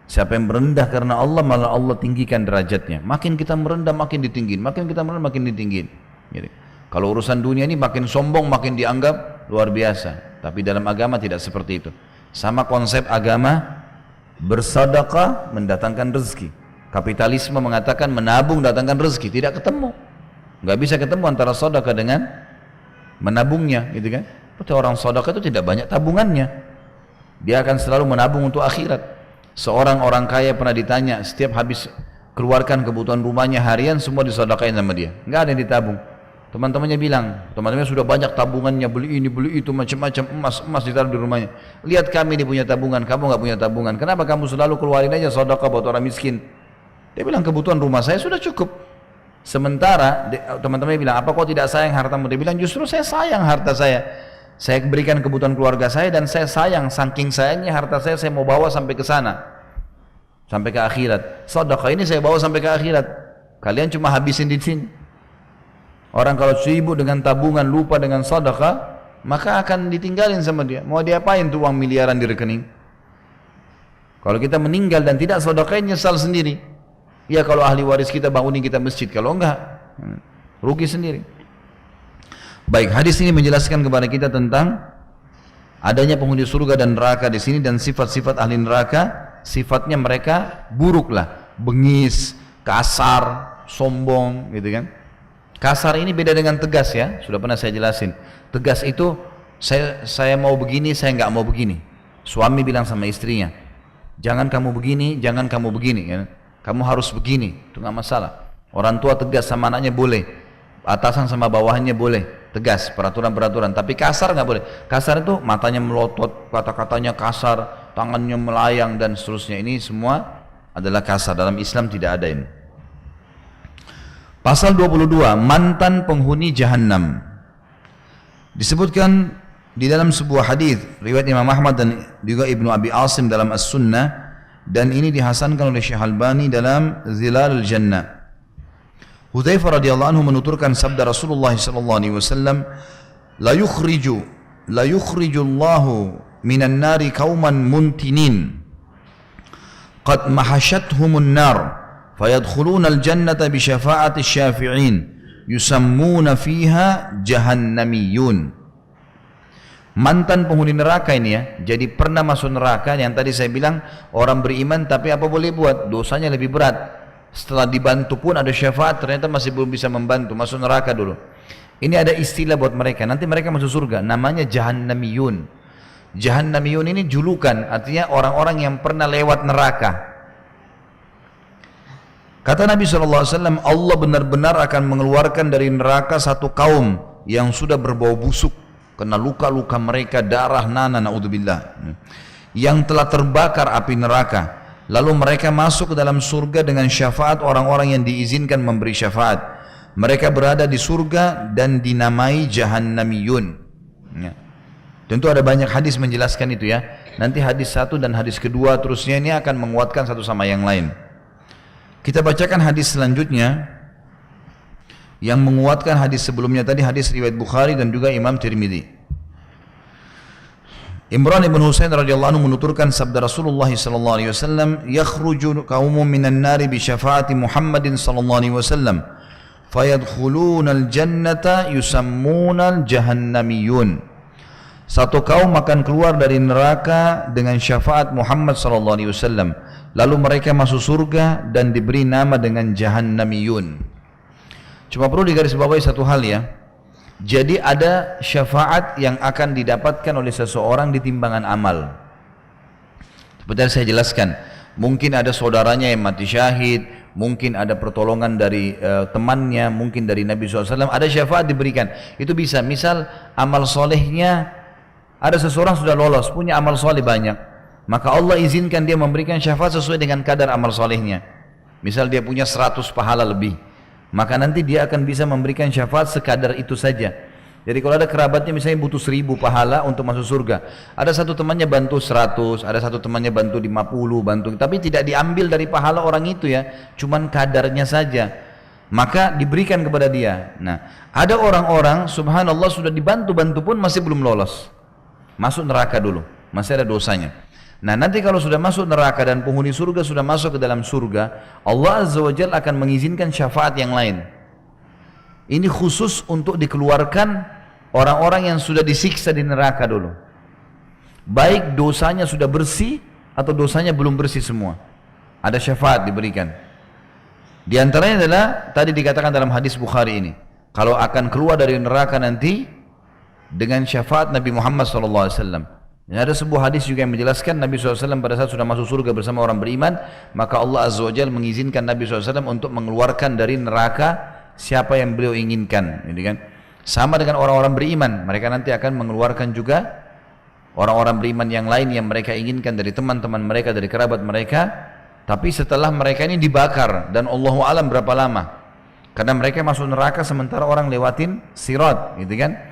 Speaker 1: Siapa yang merendah karena Allah, malah Allah tinggikan derajatnya. Makin kita merendah, makin ditinggiin. Makin kita merendah, makin ditinggiin. Gitu. Kalau urusan dunia ini makin sombong, makin dianggap luar biasa. Tapi dalam agama tidak seperti itu. Sama konsep agama, bersedekah mendatangkan rezeki. Kapitalisme mengatakan menabung datangkan rezeki, tidak ketemu. Nggak bisa ketemu antara sedekah dengan menabungnya, gitu kan? Seperti orang sedekah itu tidak banyak tabungannya. Dia akan selalu menabung untuk akhirat. Seorang orang kaya pernah ditanya, setiap habis keluarkan kebutuhan rumahnya harian, semua disedekahin sama dia. Nggak ada yang ditabung. Teman-temannya bilang, teman-temannya sudah banyak tabungannya, beli ini, beli itu, macam-macam, emas ditaruh di rumahnya. Lihat kami ini punya tabungan, kamu nggak punya tabungan. Kenapa kamu selalu keluarin aja sedekah buat orang miskin? Dia bilang, kebutuhan rumah saya sudah cukup. Sementara teman-temannya bilang, apa kau tidak sayang hartamu? Dia bilang, justru saya sayang harta saya. Saya berikan kebutuhan keluarga saya, dan saya sayang, saking sayangnya harta saya mau bawa sampai ke sana, sampai ke akhirat. Sedekah ini saya bawa sampai ke akhirat. Kalian cuma habisin di sini. Orang kalau sibuk dengan tabungan, lupa dengan sedekah, maka akan ditinggalin sama dia. Mau diapain tuh uang miliaran di rekening? Kalau kita meninggal dan tidak sedekah, nyesal sendiri. Ya kalau ahli waris kita bangunin kita masjid, kalau enggak rugi sendiri. Baik, hadis ini menjelaskan kepada kita tentang adanya penghuni surga dan neraka di sini, dan sifat-sifat ahli neraka, sifatnya mereka buruklah, bengis, kasar, sombong, gitu kan. Kasar ini beda dengan tegas ya, sudah pernah saya jelasin. Tegas itu saya mau begini, saya nggak mau begini. Suami bilang sama istrinya, jangan kamu begini, jangan kamu begini, ya. Kamu harus begini, itu nggak masalah. Orang tua tegas sama anaknya boleh, atasan sama bawahannya boleh, tegas, peraturan-peraturan. Tapi kasar nggak boleh. Kasar itu matanya melotot, kata-katanya kasar, tangannya melayang dan seterusnya. Ini semua adalah kasar. Dalam Islam tidak ada ini. Pasal 22, mantan penghuni jahannam. Disebutkan di dalam sebuah hadis riwayat Imam Ahmad dan juga Ibnu Abi Asim dalam As-Sunnah, dan ini dihasankan oleh Syekh Albani dalam Zilal Al-Jannah. Hudzaifah radhiyallahu anhu menuturkan sabda Rasulullah sallallahu alaihi wasallam, la yukhriju la yukhrijullahu minan nari qauman muntinin qad mahashathumun nar fayadkhuluna al-jannata bi syafa'ati syafi'in yusammuna fiha jahannamiyun. Mantan penghuni neraka ini ya, jadi pernah masuk neraka. Yang tadi saya bilang orang beriman tapi apa boleh buat, dosanya lebih berat. Setelah dibantu pun ada syafaat, ternyata masih belum bisa membantu, masuk neraka dulu. Ini ada istilah buat mereka, nanti mereka masuk surga, namanya jahannamiyun. Jahannamiyun ini julukan, artinya orang-orang yang pernah lewat neraka. Kata Nabi SAW, Allah benar-benar akan mengeluarkan dari neraka satu kaum yang sudah berbau busuk, kena luka-luka mereka, darah, na'udzubillah, yang telah terbakar api neraka. Lalu mereka masuk ke dalam surga dengan syafaat orang-orang yang diizinkan memberi syafaat. Mereka berada di surga dan dinamai jahannamiyun. Ya. Tentu ada banyak hadis menjelaskan itu ya. Nanti hadis 1 dan hadis kedua terusnya ini akan menguatkan satu sama yang lain. Kita bacakan hadis selanjutnya yang menguatkan hadis sebelumnya tadi, hadis riwayat Bukhari dan juga Imam Tirmidzi. Imran ibn Husain radhiyallahu anhu menuturkan sabda Rasulullah sallallahu alaihi wasallam, "Yakhruju qaumun minan nari bi syafaati Muhammadin sallallahu alaihi wasallam, fayadkhuluna al-jannata yusammuna al-jahannamiyun." Satu kaum akan keluar dari neraka dengan syafaat Muhammad sallallahu alaihi wasallam, lalu mereka masuk surga dan diberi nama dengan jahannamiyun. Cuma perlu digarisbawahi satu hal ya. Jadi ada syafaat yang akan didapatkan oleh seseorang di timbangan amal. Seperti yang saya jelaskan, mungkin ada saudaranya yang mati syahid, mungkin ada pertolongan dari temannya, mungkin dari Nabi SAW, ada syafaat diberikan. Itu bisa, misal amal solehnya, ada seseorang sudah lolos, punya amal soleh banyak, maka Allah izinkan dia memberikan syafaat sesuai dengan kadar amal solehnya. Misal dia punya 100 pahala lebih, maka nanti dia akan bisa memberikan syafaat sekadar itu saja. Jadi kalau ada kerabatnya misalnya butuh 1000 pahala untuk masuk surga, ada satu temannya bantu 100, ada satu temannya bantu 50, bantu, tapi tidak diambil dari pahala orang itu ya, cuman kadarnya saja, maka diberikan kepada dia. Nah, ada orang-orang subhanallah sudah dibantu-bantu pun masih belum lolos, masuk neraka dulu, masih ada dosanya. Nah, nanti kalau sudah masuk neraka dan penghuni surga sudah masuk ke dalam surga, Allah Azza wa Jalla akan mengizinkan syafaat yang lain. Ini khusus untuk dikeluarkan orang-orang yang sudah disiksa di neraka dulu. Baik dosanya sudah bersih atau dosanya belum bersih semua. Ada syafaat diberikan. Di antaranya adalah tadi dikatakan dalam hadis Bukhari ini, kalau akan keluar dari neraka nanti dengan syafaat Nabi Muhammad SAW. Ada sebuah hadis juga yang menjelaskan Nabi SAW pada saat sudah masuk surga bersama orang beriman, maka Allah Azza wa Jalla mengizinkan Nabi SAW untuk mengeluarkan dari neraka siapa yang beliau inginkan, gitu kan? Sama dengan orang-orang beriman, mereka nanti akan mengeluarkan juga orang-orang beriman yang lain yang mereka inginkan dari teman-teman mereka, dari kerabat mereka, tapi setelah mereka ini dibakar, dan Allahu alam berapa lama, karena mereka masuk neraka sementara orang lewatin sirat, gitu kan?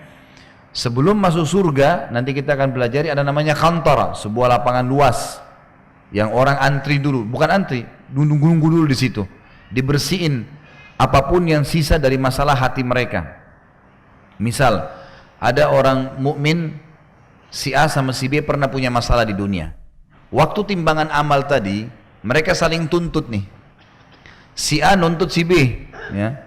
Speaker 1: Sebelum masuk surga, nanti kita akan pelajari ada namanya kantara, sebuah lapangan luas yang orang antri dulu, bukan antri, nunggu dulu di situ, dibersihin apapun yang sisa dari masalah hati mereka. Misal ada orang mukmin si A sama si B pernah punya masalah di dunia. Waktu timbangan amal tadi, mereka saling tuntut nih. Si A nuntut si B, ya.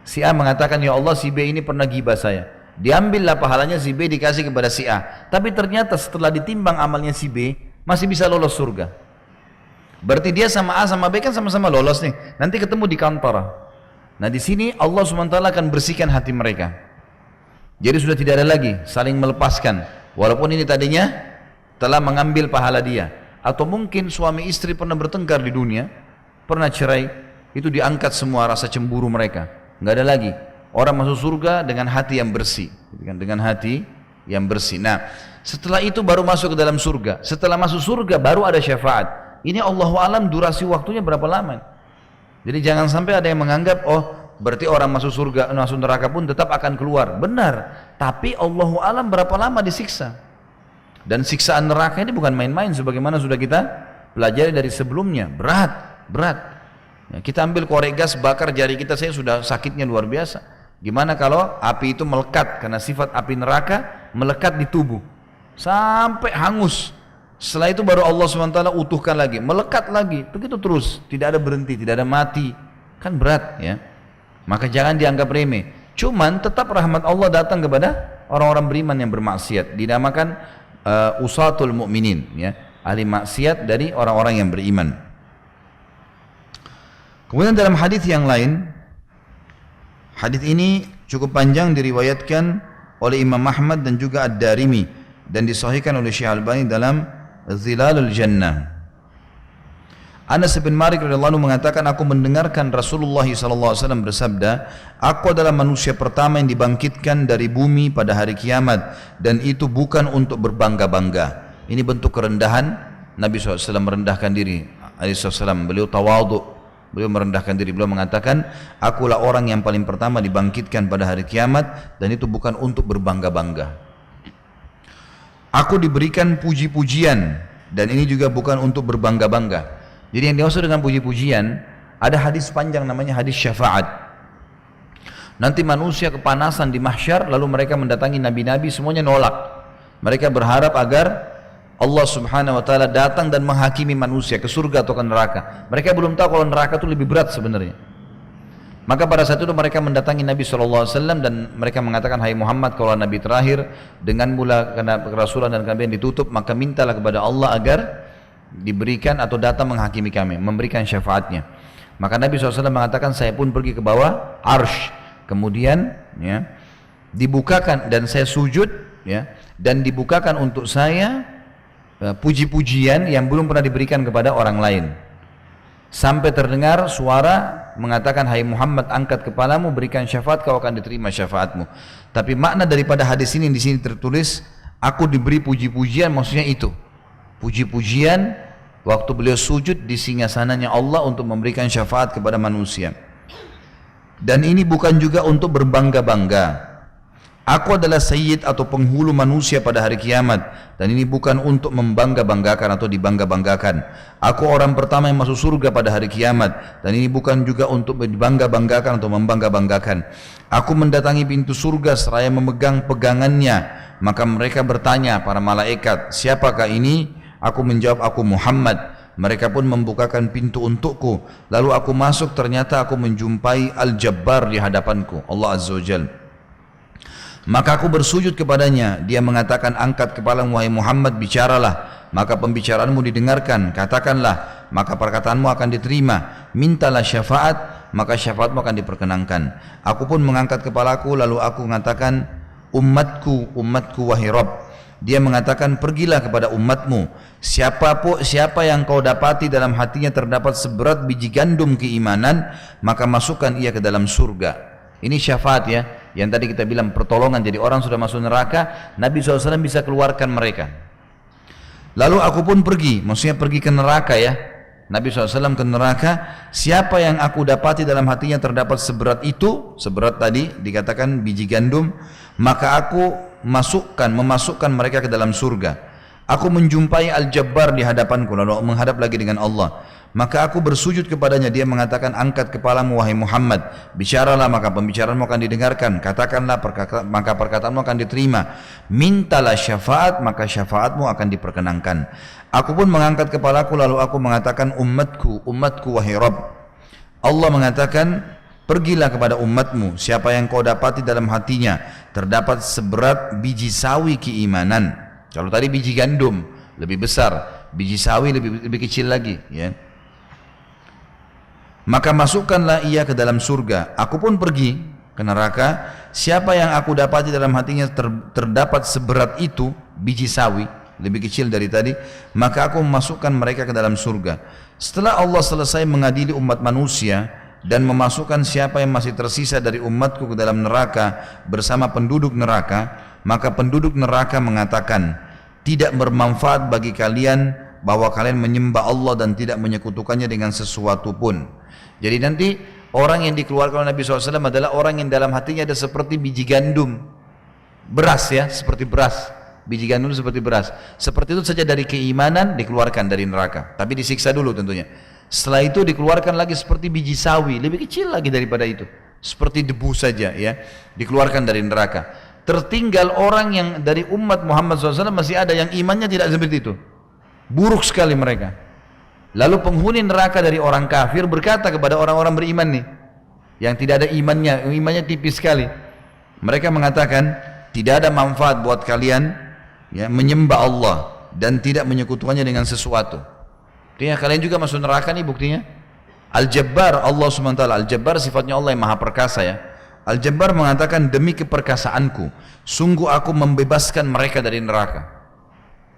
Speaker 1: Si A mengatakan, ya Allah si B ini pernah gibah saya. Diambillah pahalanya si B dikasih kepada si A. Tapi ternyata setelah ditimbang amalnya si B masih bisa lolos surga. Berarti dia sama A sama B kan sama-sama lolos nih. Nanti ketemu di kantara. Nah di sini Allah SWT akan bersihkan hati mereka. Jadi sudah tidak ada lagi saling melepaskan. Walaupun ini tadinya telah mengambil pahala dia. Atau mungkin suami istri pernah bertengkar di dunia, pernah cerai, itu diangkat semua rasa cemburu mereka. Nggak ada lagi. Orang masuk surga dengan hati yang bersih, dengan hati yang bersih. Nah, setelah itu baru masuk ke dalam surga. Setelah masuk surga baru ada syafaat. Ini Allahu alam durasi waktunya berapa lama. Jadi jangan sampai ada yang menganggap, oh berarti orang masuk surga, masuk neraka pun tetap akan keluar. Benar, tapi Allahu alam berapa lama disiksa. Dan siksaan neraka ini bukan main-main, sebagaimana sudah kita pelajari dari sebelumnya. Berat. Ya, kita ambil korek gas bakar jari kita, saya sudah sakitnya luar biasa. Gimana kalau api itu melekat, karena sifat api neraka melekat di tubuh sampai hangus. Setelah itu baru Allah SWT utuhkan lagi, melekat lagi, begitu terus, tidak ada berhenti, tidak ada mati. Kan berat ya. Maka jangan dianggap remeh. Cuman tetap rahmat Allah datang kepada orang-orang beriman yang bermaksiat. Dinamakan usatul mu'minin ya, ahli maksiat dari orang-orang yang beriman. Kemudian dalam hadis yang lain, hadis ini cukup panjang, diriwayatkan oleh Imam Ahmad dan juga Ad-Darimi dan disahihkan oleh Syekh Albani dalam Zilalul Jannah. Anas bin Malik radhiyallahu anhu mengatakan, aku mendengarkan Rasulullah SAW bersabda, aku adalah manusia pertama yang dibangkitkan dari bumi pada hari kiamat, dan itu bukan untuk berbangga-bangga. Ini bentuk kerendahan Nabi SAW, merendahkan diri. SAW, beliau tawadhu, beliau merendahkan diri. Beliau mengatakan, akulah orang yang paling pertama dibangkitkan pada hari kiamat, dan itu bukan untuk berbangga-bangga. Aku diberikan puji-pujian, dan ini juga bukan untuk berbangga-bangga. Jadi yang dimaksud dengan puji-pujian, ada hadis panjang namanya hadis syafaat. Nanti manusia kepanasan di mahsyar, lalu mereka mendatangi nabi-nabi, semuanya nolak. Mereka berharap agar Allah Subhanahu wa taala datang dan menghakimi manusia ke surga atau ke neraka. Mereka belum tahu kalau neraka itu lebih berat sebenarnya. Maka pada saat itu mereka mendatangi Nabi SAW dan mereka mengatakan, hai Muhammad, kalau Nabi terakhir, dengan mula kerasulan dan kenabian ditutup, maka mintalah kepada Allah agar diberikan atau datang menghakimi kami, memberikan syafaatnya. Maka Nabi SAW mengatakan, saya pun pergi ke bawah arsh, kemudian ya, dibukakan dan saya sujud ya, dan dibukakan untuk saya puji-pujian yang belum pernah diberikan kepada orang lain. Sampai terdengar suara mengatakan, hai Muhammad, angkat kepalamu, berikan syafaat, kau akan diterima syafaatmu. Tapi makna daripada hadis ini di sini tertulis, aku diberi puji-pujian, maksudnya itu. Puji-pujian waktu beliau sujud di singgasananya Allah untuk memberikan syafaat kepada manusia. Dan ini bukan juga untuk berbangga-bangga. Aku adalah sayyid atau penghulu manusia pada hari kiamat, dan ini bukan untuk membangga-banggakan atau dibangga-banggakan. Aku orang pertama yang masuk surga pada hari kiamat, dan ini bukan juga untuk dibangga-banggakan atau membangga-banggakan. Aku mendatangi pintu surga seraya memegang pegangannya. Maka mereka bertanya, para malaikat, siapakah ini? Aku menjawab, aku Muhammad. Mereka pun membukakan pintu untukku. Lalu aku masuk, ternyata aku menjumpai Al-Jabbar di hadapanku, Allah Azza wa Jalla. Maka aku bersujud kepadanya. Dia mengatakan, angkat kepalamu wahai Muhammad, bicaralah, maka pembicaraanmu didengarkan. Katakanlah, maka perkataanmu akan diterima. Mintalah syafaat, maka syafaatmu akan diperkenankan. Aku pun mengangkat kepalaku, lalu aku mengatakan, umatku, umatku wahai Rabb. Dia mengatakan, pergilah kepada umatmu. Siapa yang kau dapati dalam hatinya terdapat seberat biji gandum keimanan, maka masukkan ia ke dalam surga. Ini syafaat ya, yang tadi kita bilang pertolongan. Jadi orang sudah masuk neraka, Nabi SAW bisa keluarkan mereka. Lalu aku pun pergi, maksudnya pergi ke neraka ya. Nabi SAW ke neraka, siapa yang aku dapati dalam hatinya terdapat seberat itu, seberat tadi dikatakan biji gandum, maka aku memasukkan mereka ke dalam surga. Aku menjumpai Al-Jabbar di hadapanku, lalu menghadap lagi dengan Allah. Maka aku bersujud kepadanya. Dia mengatakan, angkat kepalamu wahai Muhammad, bicaralah, maka pembicaraanmu akan didengarkan. Katakanlah, maka perkataanmu akan diterima. Mintalah syafaat, maka syafaatmu akan diperkenankan. Aku pun mengangkat kepalaku, lalu aku mengatakan, umatku, umatku wahai Rabb. Allah mengatakan, pergilah kepada umatmu. Siapa yang kau dapati dalam hatinya terdapat seberat biji sawi keimanan. Kalau tadi biji gandum lebih besar, biji sawi lebih kecil lagi ya. Maka masukkanlah ia ke dalam surga. Aku pun pergi ke neraka. Siapa yang aku dapati dalam hatinya terdapat seberat itu, biji sawi, lebih kecil dari tadi, maka aku memasukkan mereka ke dalam surga. Setelah Allah selesai mengadili umat manusia dan memasukkan siapa yang masih tersisa dari umatku ke dalam neraka bersama penduduk neraka, maka penduduk neraka mengatakan, tidak bermanfaat bagi kalian bahwa kalian menyembah Allah dan tidak menyekutukannya dengan sesuatu pun. Jadi nanti orang yang dikeluarkan oleh Nabi SAW adalah orang yang dalam hatinya ada seperti biji gandum, beras ya, seperti beras, biji gandum seperti beras. Seperti itu saja dari keimanan dikeluarkan dari neraka, tapi disiksa dulu tentunya. Setelah itu dikeluarkan lagi seperti biji sawi, lebih kecil lagi daripada itu, seperti debu saja ya, dikeluarkan dari neraka. Tertinggal orang yang dari umat Muhammad SAW masih ada yang imannya tidak seperti itu. Buruk sekali mereka. Lalu penghuni neraka dari orang kafir berkata kepada orang-orang beriman nih, yang tidak ada imannya tipis sekali. Mereka mengatakan, tidak ada manfaat buat kalian ya, menyembah Allah dan tidak menyekutukannya dengan sesuatu. Artinya kalian juga masuk neraka nih buktinya. Al-Jabbar, Allah SWT, Al-Jabbar sifatnya Allah yang maha perkasa ya. Al-Jabbar mengatakan, demi keperkasaanku, sungguh aku membebaskan mereka dari neraka.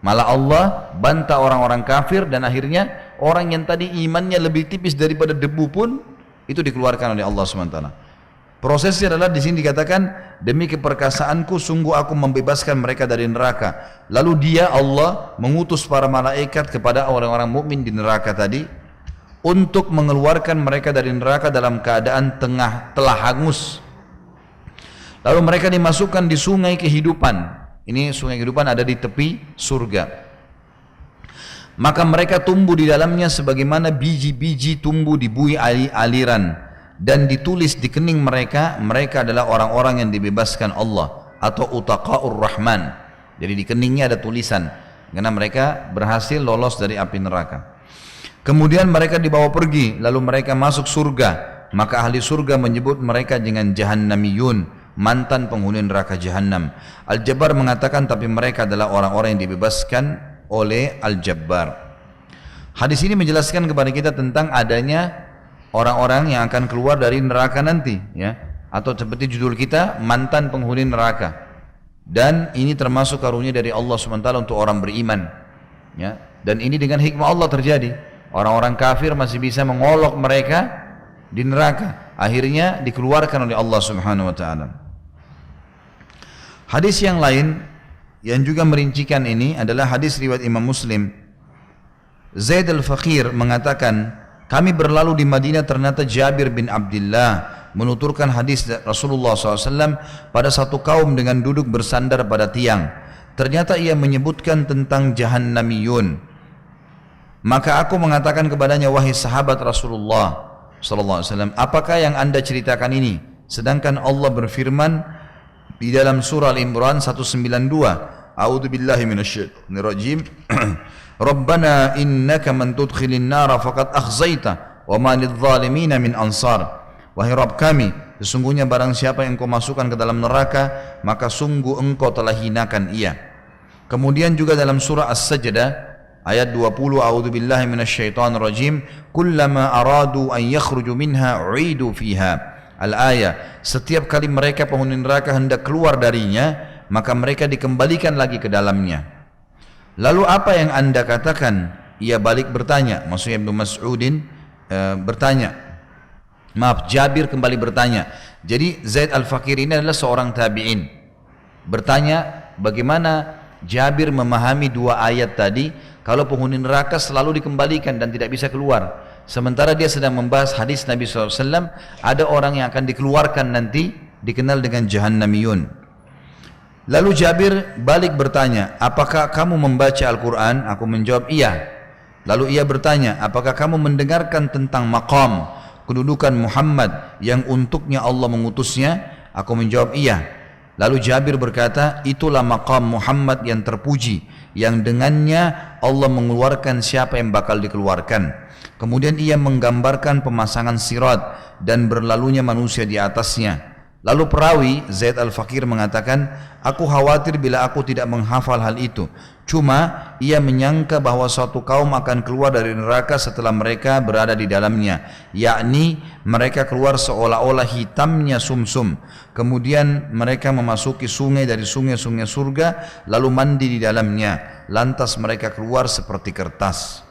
Speaker 1: Malah Allah bantah orang-orang kafir dan akhirnya orang yang tadi imannya lebih tipis daripada debu pun itu dikeluarkan oleh Allah SWT. Prosesnya adalah di sini dikatakan, demi keperkasaanku sungguh aku membebaskan mereka dari neraka. Lalu dia Allah mengutus para malaikat kepada orang-orang mukmin di neraka tadi untuk mengeluarkan mereka dari neraka dalam keadaan telah hangus. Lalu mereka dimasukkan di sungai kehidupan. Ini sungai kehidupan ada di tepi surga. Maka mereka tumbuh di dalamnya sebagaimana biji-biji tumbuh di buih aliran. Dan ditulis di kening mereka, mereka adalah orang-orang yang dibebaskan Allah atau utaqaur rahman. Jadi di keningnya ada tulisan karena mereka berhasil lolos dari api neraka. Kemudian mereka dibawa pergi, lalu mereka masuk surga. Maka ahli surga menyebut mereka dengan jahannamiyun, mantan penghuni neraka Jahannam. Al-Jabbar mengatakan tapi mereka adalah orang-orang yang dibebaskan oleh Al-Jabbar. Hadis ini menjelaskan kepada kita tentang adanya orang-orang yang akan keluar dari neraka nanti ya, atau seperti judul kita, mantan penghuni neraka. Dan ini termasuk karunia dari Allah SWT untuk orang beriman ya. Dan ini dengan hikmah Allah terjadi. Orang-orang kafir masih bisa mengolok mereka di neraka, akhirnya dikeluarkan oleh Allah Subhanahu wa taala. Hadis yang lain yang juga merincikan ini adalah hadis riwayat Imam Muslim. Zaid al-Faqir mengatakan, kami berlalu di Madinah, ternyata Jabir bin Abdullah menuturkan hadis Rasulullah SAW pada satu kaum dengan duduk bersandar pada tiang. Ternyata ia menyebutkan tentang Jahannamiyun. Maka aku mengatakan kepadanya, wahai sahabat Rasulullah SAW, apakah yang anda ceritakan ini? Sedangkan Allah berfirman di dalam surah Al-Imran 192, A'udzu billahi minasyaitonir rajim. Rabbana innaka man tudkhilin nara faqad akhzaita wa ma lidh-dhalimin min ansar. Wahai Rabb kami, sesungguhnya barang siapa yang kau masukkan ke dalam neraka, maka sungguh engkau telah hinakan ia. Kemudian juga dalam surah As-Sajdah ayat 20, A'udzu billahi minasyaitonir rajim, kullama aradu an yakhruju minha u'idu fiha. Al-ayah, setiap kali mereka penghuni neraka hendak keluar darinya, maka mereka dikembalikan lagi ke dalamnya. Lalu apa yang anda katakan? Ia balik bertanya, maksudnya Ibnu Mas'udin bertanya. Maaf, Jabir kembali bertanya. Jadi Zaid al-Faqir ini adalah seorang tabi'in. Bertanya bagaimana Jabir memahami dua ayat tadi, kalau penghuni neraka selalu dikembalikan dan tidak bisa keluar. Sementara dia sedang membahas hadis Nabi SAW, ada orang yang akan dikeluarkan nanti, dikenal dengan Jahannamiyun. Lalu Jabir balik bertanya, apakah kamu membaca Al-Quran? Aku menjawab, iya. Lalu ia bertanya, apakah kamu mendengarkan tentang maqam, kedudukan Muhammad yang untuknya Allah mengutusnya? Aku menjawab, iya. Lalu Jabir berkata, itulah maqam Muhammad yang terpuji, yang dengannya Allah mengeluarkan siapa yang bakal dikeluarkan. Kemudian ia menggambarkan pemasangan sirat dan berlalunya manusia di atasnya. Lalu perawi Zaid al-Faqir mengatakan, aku khawatir bila aku tidak menghafal hal itu. Cuma ia menyangka bahwa suatu kaum akan keluar dari neraka setelah mereka berada di dalamnya, yakni mereka keluar seolah-olah hitamnya sumsum. Kemudian mereka memasuki sungai dari sungai-sungai surga, lalu mandi di dalamnya. Lantas mereka keluar seperti kertas.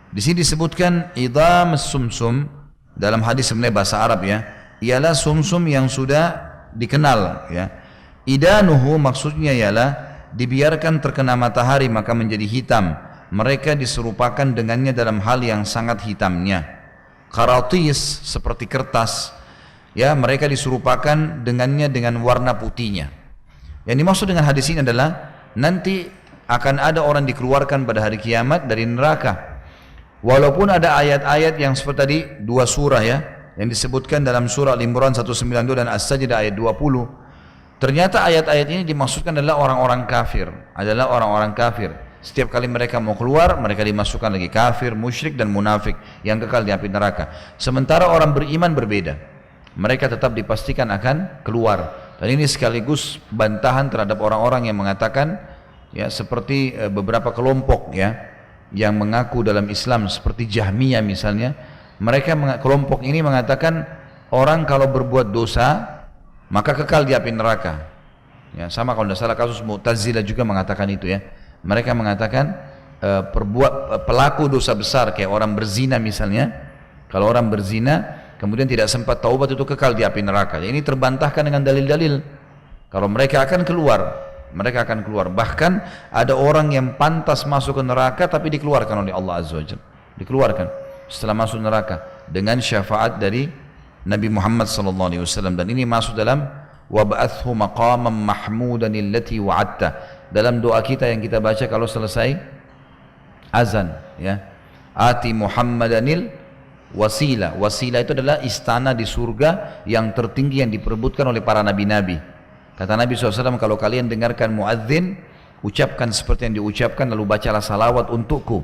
Speaker 1: Di sini disebutkan idam sumsum, dalam hadis sebenarnya bahasa Arab ya, ialah sumsum yang sudah dikenal ya. Idanuhu maksudnya ialah dibiarkan terkena matahari maka menjadi hitam. Mereka diserupakan dengannya dalam hal yang sangat hitamnya. Karatis seperti kertas ya, mereka diserupakan dengannya dengan warna putihnya. Yang dimaksud dengan hadis ini adalah nanti akan ada orang dikeluarkan pada hari kiamat dari neraka. Walaupun ada ayat-ayat yang seperti tadi dua surah ya, yang disebutkan dalam surah Al-Imran 192 dan As-Sajdah ayat 20. Ternyata ayat-ayat ini dimaksudkan adalah orang-orang kafir, adalah orang-orang kafir. Setiap kali mereka mau keluar, mereka dimasukkan lagi kafir, musyrik dan munafik yang kekal di api neraka. Sementara orang beriman berbeda. Mereka tetap dipastikan akan keluar. Dan ini sekaligus bantahan terhadap orang-orang yang mengatakan ya seperti beberapa kelompok ya yang mengaku dalam Islam seperti Jahmiyah misalnya, mereka kelompok ini mengatakan orang kalau berbuat dosa maka kekal di api neraka. Ya, sama kalau tidak salah kasus Mu'tazilah juga mengatakan itu ya. Mereka mengatakan pelaku dosa besar kayak orang berzina misalnya, kalau orang berzina kemudian tidak sempat taubat itu kekal di api neraka. Ini terbantahkan dengan dalil-dalil. Kalau mereka akan keluar, mereka akan keluar. Bahkan ada orang yang pantas masuk ke neraka tapi dikeluarkan oleh Allah Azza wa Jalla. Dikeluarkan setelah masuk neraka dengan syafaat dari Nabi Muhammad SAW. Dan ini masuk dalam wab'athu maqaman mahmudan allati wa'adta. Dalam doa kita yang kita baca kalau selesai azan ya. Ati Muhammadanil wasilah. Wasilah itu adalah istana di surga yang tertinggi yang diperebutkan oleh para nabi-nabi. Kata Nabi SAW, kalau kalian dengarkan muadzin, ucapkan seperti yang diucapkan, lalu bacalah salawat untukku.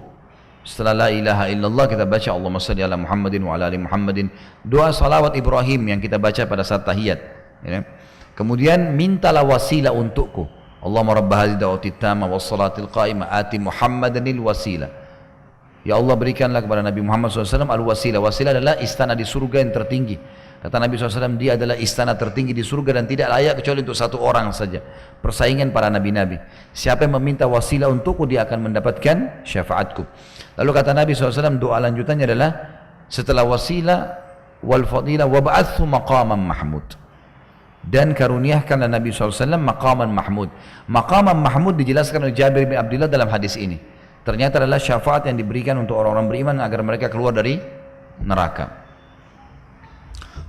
Speaker 1: Setelah la ilaha illallah kita baca Allahumma salli ala Muhammadin wa ala ali Muhammadin. Doa salawat Ibrahim yang kita baca pada saat tahiyat ya. Kemudian mintalah wasilah untukku. Allahumma rabba hadhihi da'wati tamma was salatil qa'imah ati Muhammadanil wasilah. Ya Allah berikanlah kepada Nabi Muhammad SAW al-wasilah. Wasilah adalah istana di surga yang tertinggi. Kata Nabi SAW, dia adalah istana tertinggi di surga dan tidak layak kecuali untuk satu orang saja. Persaingan para nabi-nabi. Siapa yang meminta wasilah untukku, dia akan mendapatkan syafaatku. Lalu kata Nabi SAW, doa lanjutannya adalah setelah wasilah wal fadilah wab'athu maqaman mahmud. Dan karuniakanlah Nabi SAW maqaman mahmud. Maqaman mahmud dijelaskan oleh Jabir bin Abdullah dalam hadis ini. Ternyata adalah syafaat yang diberikan untuk orang-orang beriman agar mereka keluar dari neraka.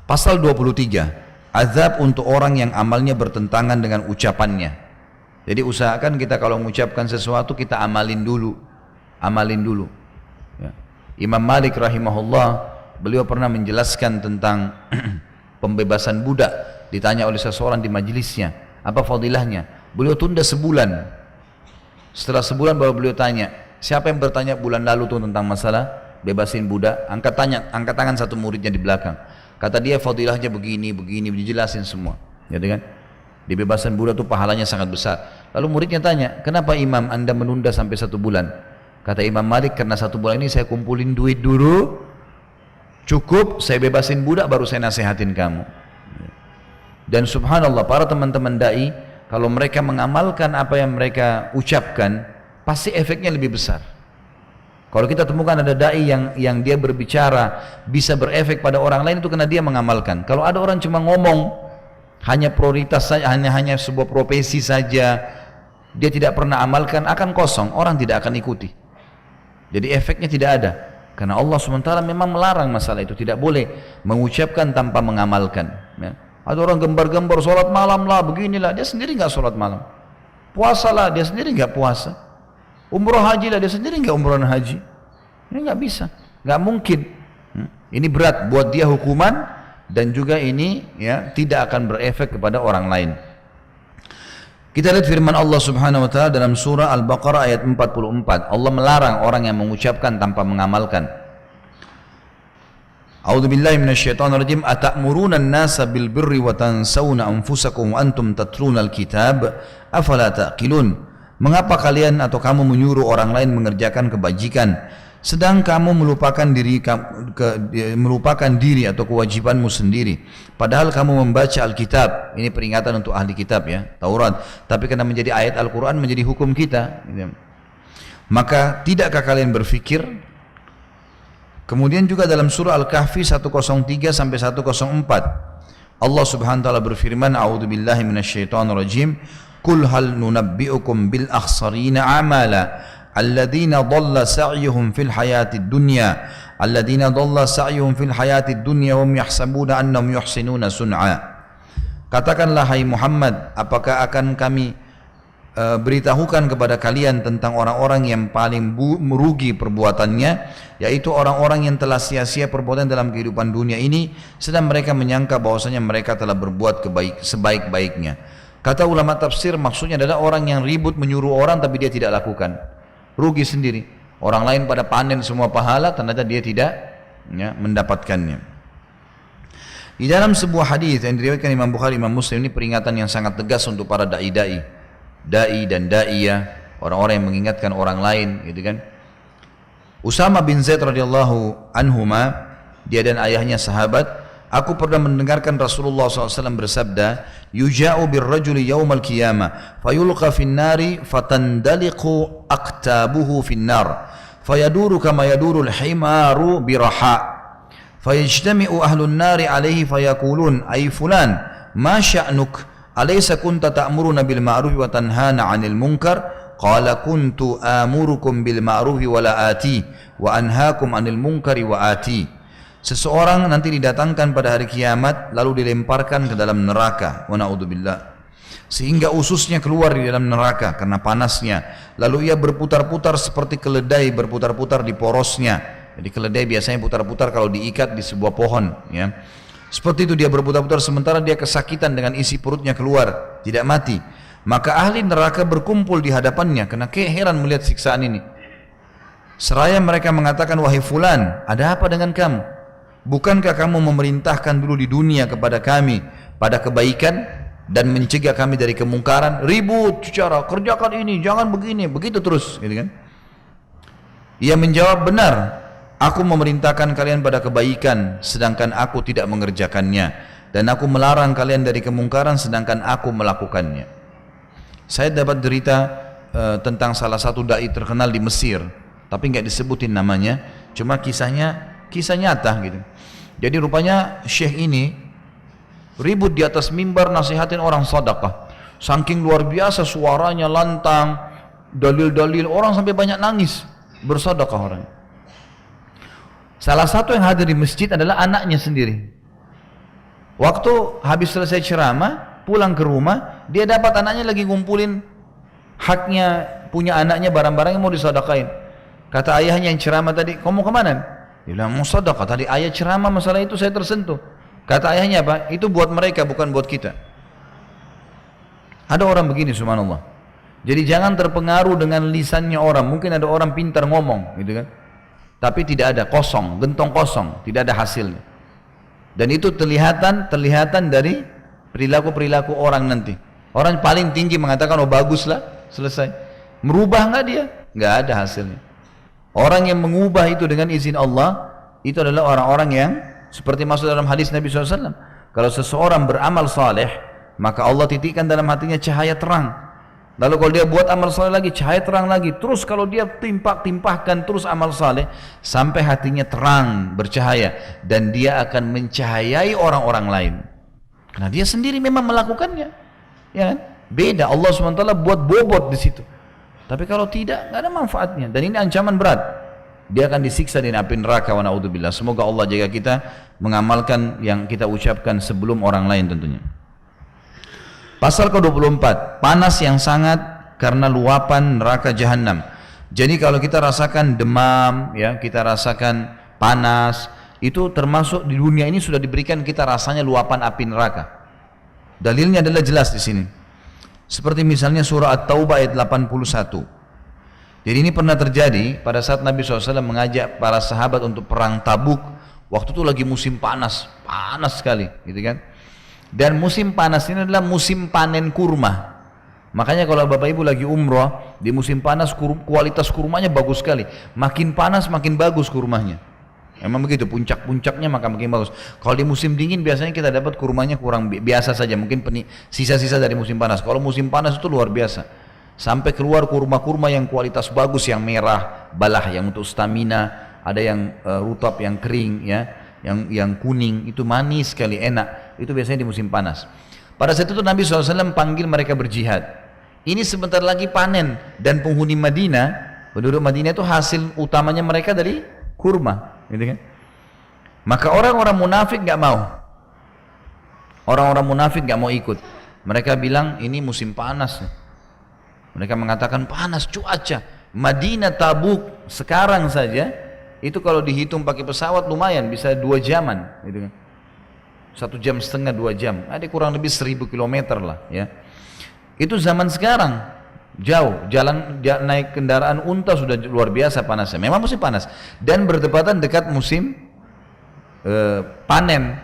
Speaker 1: Pasal 23, azab untuk orang yang amalnya bertentangan dengan ucapannya. Jadi usahakan kita kalau mengucapkan sesuatu kita amalin dulu. Amalin dulu ya. Imam Malik rahimahullah, beliau pernah menjelaskan tentang pembebasan budak. Ditanya oleh seseorang di majelisnya, apa fadilahnya? Beliau tunda sebulan. Setelah sebulan baru beliau tanya, siapa yang bertanya bulan lalu tuh tentang masalah bebasin budak? Angkat tangan satu muridnya di belakang. Kata dia fadilahnya begini, dijelasin semua. Gitu kan? Dibebasan budak itu pahalanya sangat besar. Lalu muridnya tanya, kenapa Imam Anda menunda sampai 1 bulan? Kata Imam Malik, karena 1 bulan ini saya kumpulin duit dulu, cukup saya bebasin budak baru saya nasihatin kamu. Dan subhanallah para teman-teman da'i, kalau mereka mengamalkan apa yang mereka ucapkan, pasti efeknya lebih besar. Kalau kita temukan ada da'i yang dia berbicara bisa berefek pada orang lain, itu karena dia mengamalkan. Kalau ada orang cuma ngomong, hanya prioritas saja, hanya sebuah profesi saja, dia tidak pernah amalkan, akan kosong, orang tidak akan ikuti. Jadi efeknya tidak ada. Karena Allah SWT memang melarang masalah itu, tidak boleh mengucapkan tanpa mengamalkan ya. Ada orang gembar-gembar sholat malam lah, beginilah, dia sendiri nggak sholat malam. Puasa lah, dia sendiri nggak puasa. Umroh haji lah, dia sendiri nggak umroh haji. Ini nggak bisa, nggak mungkin. Ini berat buat dia hukuman, dan juga ini ya tidak akan berefek kepada orang lain. Kita lihat firman Allah Subhanahu wa taala dalam surah Al-Baqarah ayat 44. Allah melarang orang yang mengucapkan tanpa mengamalkan. A'udzu billahi minasyaitonir rajim. Atamuruna an-nasa bil birri wa tansawna anfusakum wa antum tatluna al-kitab afala taqilun. Mengapa kalian atau kamu menyuruh orang lain mengerjakan kebajikan sedang kamu melupakan diri atau kewajibanmu sendiri, padahal kamu membaca Alkitab. Ini peringatan untuk ahli kitab ya, Taurat, tapi karena menjadi ayat Al-Quran menjadi hukum kita. Maka tidakkah kalian berfikir? Kemudian juga dalam surah Al-Kahfi 103 sampai 104 Allah Subhanahu wa taala berfirman, a'udzu billahi minasyaitonir rajim, qul hal nunabbi'ukum bil akhsarina a'mala alladzina dhalla sa'yuhum fil hayatid dunya wa hum yahsabuna annahum yuhsinuna sun'a. Katakanlah hai Muhammad, apakah akan kami beritahukan kepada kalian tentang orang-orang yang paling merugi perbuatannya, yaitu orang-orang yang telah sia-sia perbuatan dalam kehidupan dunia ini, sedang mereka menyangka bahwasanya mereka telah berbuat sebaik-baiknya. Kata ulama tafsir maksudnya adalah orang yang ribut menyuruh orang tapi dia tidak lakukan. Rugi sendiri. Orang lain pada panen semua pahala, ternyata dia tidak mendapatkannya. Di dalam sebuah hadis yang diriwayatkan Imam Bukhari, Imam Muslim, ini peringatan yang sangat tegas untuk para dai dan daiyah, orang-orang yang mengingatkan orang lain, gitu kan. Usama bin Zaid radhiyallahu anhuma, dia dan ayahnya sahabat, aku pernah mendengarkan Rasulullah SAW bersabda, yuja'u birrajuli yawmal qiyamah fayulqa fin nari fatandaliqu aqtabuhu fin nar fayaduru kama yaduru al-himaru biraha fayajtami'u ahlun nari alaihi fayaqulun ay fulan ma sya'nuk alaysa kunta ta'muruna bil ma'ruf wa tanhana 'anil munkar qala kuntu amurukum bil ma'ruf wa la ati wa anhaakum 'anil munkari wa ati. Seseorang nanti didatangkan pada hari kiamat lalu dilemparkan ke dalam neraka, wa na'udzubillah, sehingga ususnya keluar di dalam neraka karena panasnya, lalu ia berputar-putar seperti keledai berputar-putar di porosnya. Jadi keledai biasanya putar-putar kalau diikat di sebuah pohon, ya. Seperti itu dia berputar-putar sementara dia kesakitan dengan isi perutnya keluar, tidak mati. Maka ahli neraka berkumpul di hadapannya karena heran melihat siksaan ini. Seraya mereka mengatakan, wahai fulan, ada apa dengan kamu? Bukankah kamu memerintahkan dulu di dunia kepada kami pada kebaikan dan mencegah kami dari kemungkaran? Ribut cara kerjakan ini, jangan begini, begitu terus, gitu kan? Ia menjawab, benar, aku memerintahkan kalian pada kebaikan sedangkan aku tidak mengerjakannya, dan aku melarang kalian dari kemungkaran sedangkan aku melakukannya. Saya dapat berita tentang salah satu dai terkenal di Mesir, tapi nggak disebutin namanya, cuma kisah nyata gitu. Jadi rupanya syekh ini ribut di atas mimbar nasihatin orang sedekah. Saking luar biasa suaranya lantang, dalil-dalil, orang sampai banyak nangis bersedekah orang. Salah satu yang hadir di masjid adalah anaknya sendiri. Waktu habis selesai ceramah, pulang ke rumah, dia dapat anaknya lagi ngumpulin haknya punya anaknya, barang-barang yang mau disedekahin. Kata ayahnya yang ceramah tadi, kamu mau kemana? Dia bilang, mau sedekah, tadi ayah ceramah masalah itu saya tersentuh. Kata ayahnya apa? Itu buat mereka, bukan buat kita. Ada orang begini, subhanallah. Jadi jangan terpengaruh dengan lisannya orang. Mungkin ada orang pintar ngomong, gitu kan. Tapi tidak ada, kosong, gentong kosong, tidak ada hasilnya. Dan itu terlihatan dari perilaku-perilaku orang nanti. Orang paling tinggi mengatakan, oh baguslah, selesai. Merubah nggak dia? Nggak ada hasilnya. Orang yang mengubah itu dengan izin Allah, itu adalah orang-orang yang seperti masuk dalam hadis Nabi SAW. Kalau seseorang beramal saleh, maka Allah titikkan dalam hatinya cahaya terang. Lalu kalau dia buat amal saleh lagi, cahaya terang lagi. Terus kalau dia timpahkan terus amal saleh, sampai hatinya terang, bercahaya. Dan dia akan mencahayai orang-orang lain. Karena dia sendiri memang melakukannya. Ya kan? Beda, Allah SWT buat bobot di situ. Tapi kalau tidak, nggak ada manfaatnya. Dan ini ancaman berat. Dia akan disiksa di api neraka, wa na'udzubillah. Semoga Allah jaga kita mengamalkan yang kita ucapkan sebelum orang lain tentunya. Pasal ke-24, panas yang sangat karena luapan neraka jahanam. Jadi kalau kita rasakan demam, ya, kita rasakan panas, itu termasuk di dunia ini sudah diberikan kita rasanya luapan api neraka. Dalilnya adalah jelas di sini. Seperti misalnya surah At-Taubah ayat 81. Jadi ini pernah terjadi pada saat Nabi SAW mengajak para sahabat untuk perang Tabuk. Waktu itu lagi musim panas, panas sekali, gitu kan? Dan musim panas ini adalah musim panen kurma. Makanya kalau Bapak Ibu lagi umroh di musim panas, kualitas kurmanya bagus sekali. Makin panas makin bagus kurmanya. Emang begitu, puncak-puncaknya maka makin bagus. Kalau di musim dingin biasanya kita dapat kurmanya kurang biasa saja, mungkin sisa-sisa dari musim panas. Kalau musim panas itu luar biasa. Sampai keluar kurma-kurma yang kualitas bagus, yang merah, balah, yang untuk stamina, ada yang rutab, yang kering, ya, yang kuning, itu manis sekali, enak. Itu biasanya di musim panas. Pada saat itu Nabi SAW panggil mereka berjihad. Ini sebentar lagi panen, dan penghuni Madinah, penduduk Madinah itu hasil utamanya mereka dari kurma. Gitu kan? Maka orang-orang munafik nggak mau. Orang-orang munafik nggak mau ikut. Mereka bilang ini musim panas. Mereka mengatakan panas cuaca. Madinah Tabuk sekarang saja itu kalau dihitung pakai pesawat lumayan bisa 2 jaman. Gitu kan? 1,5 jam, 2 jam. Ada kurang lebih 1000 kilometer lah. Ya. Itu zaman sekarang jauh, naik kendaraan unta sudah luar biasa panasnya. Memang musim panas dan bertepatan dekat musim panen.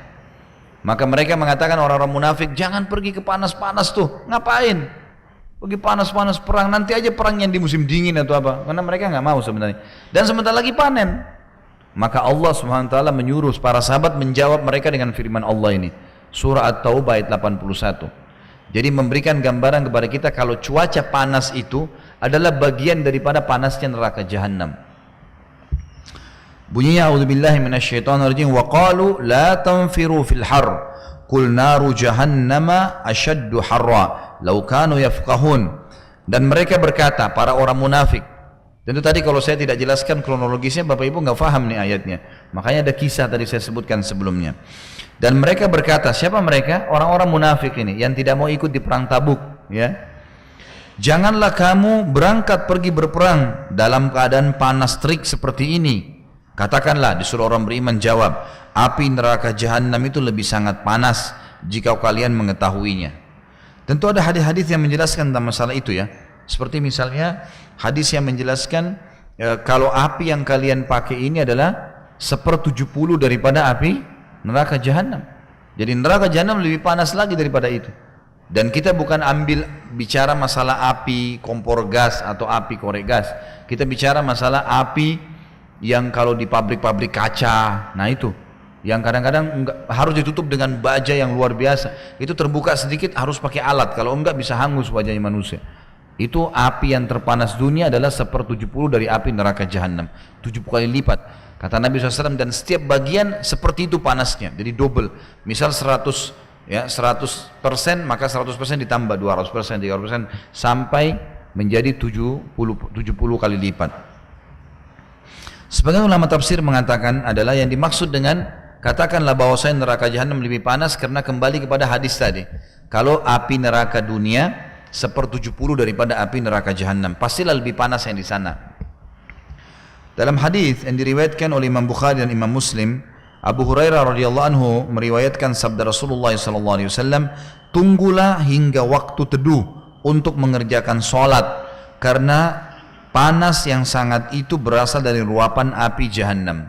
Speaker 1: Maka mereka mengatakan orang-orang munafik, jangan pergi ke panas-panas tuh, ngapain? Pergi panas-panas perang, nanti aja perang yang di musim dingin atau apa. Karena mereka nggak mau sebenarnya. Dan sebentar lagi panen. Maka Allah SWT menyuruh para sahabat menjawab mereka dengan firman Allah ini. Surah At-Taubah ayat 81. Jadi memberikan gambaran kepada kita kalau cuaca panas itu adalah bagian daripada panasnya neraka Jahannam. Bunyinya a'udzubillahi minasyaitonirrajim wa qalu la tanfiru fil har qul naru jahannama asyaddu harra law kanu yafqahun. Dan mereka berkata, para orang munafik, tentu tadi kalau saya tidak jelaskan kronologisnya Bapak Ibu nggak paham nih ayatnya, makanya ada kisah tadi saya sebutkan sebelumnya. Dan mereka berkata, siapa mereka? Orang-orang munafik ini yang tidak mau ikut di perang Tabuk, ya. Janganlah kamu berangkat pergi berperang dalam keadaan panas terik seperti ini. Katakanlah, disuruh orang beriman jawab, api neraka Jahannam itu lebih sangat panas jika kalian mengetahuinya. Tentu ada hadis-hadis yang menjelaskan tentang masalah itu ya. Seperti misalnya hadis yang menjelaskan kalau api yang kalian pakai ini adalah 1/70 daripada api neraka Jahannam. Jadi neraka Jahannam lebih panas lagi daripada itu. Dan kita bukan ambil bicara masalah api kompor gas atau api korek gas. Kita bicara masalah api yang kalau di pabrik-pabrik kaca, nah itu yang kadang-kadang harus ditutup dengan baja yang luar biasa. Itu terbuka sedikit harus pakai alat, kalau enggak bisa hangus wajahnya manusia. Itu api yang terpanas dunia adalah 1/70 dari api neraka Jahannam, 70 kali lipat kata Nabi SAW. Dan setiap bagian seperti itu panasnya, jadi double. Misal 100 ya 100%, maka 100% ditambah 200%, 300% sampai menjadi 70 kali lipat. Sebagian ulama tafsir mengatakan adalah yang dimaksud dengan katakanlah bahwasanya neraka Jahannam lebih panas karena kembali kepada hadis tadi. Kalau api neraka dunia 1/70 daripada api neraka Jahannam, pastilah lebih panas yang di sana. Dalam hadis yang diriwayatkan oleh Imam Bukhari dan Imam Muslim, Abu Hurairah radhiyallahu anhu meriwayatkan sabda Rasulullah SAW, tunggulah hingga waktu teduh untuk mengerjakan sholat karena panas yang sangat itu berasal dari luapan api Jahannam.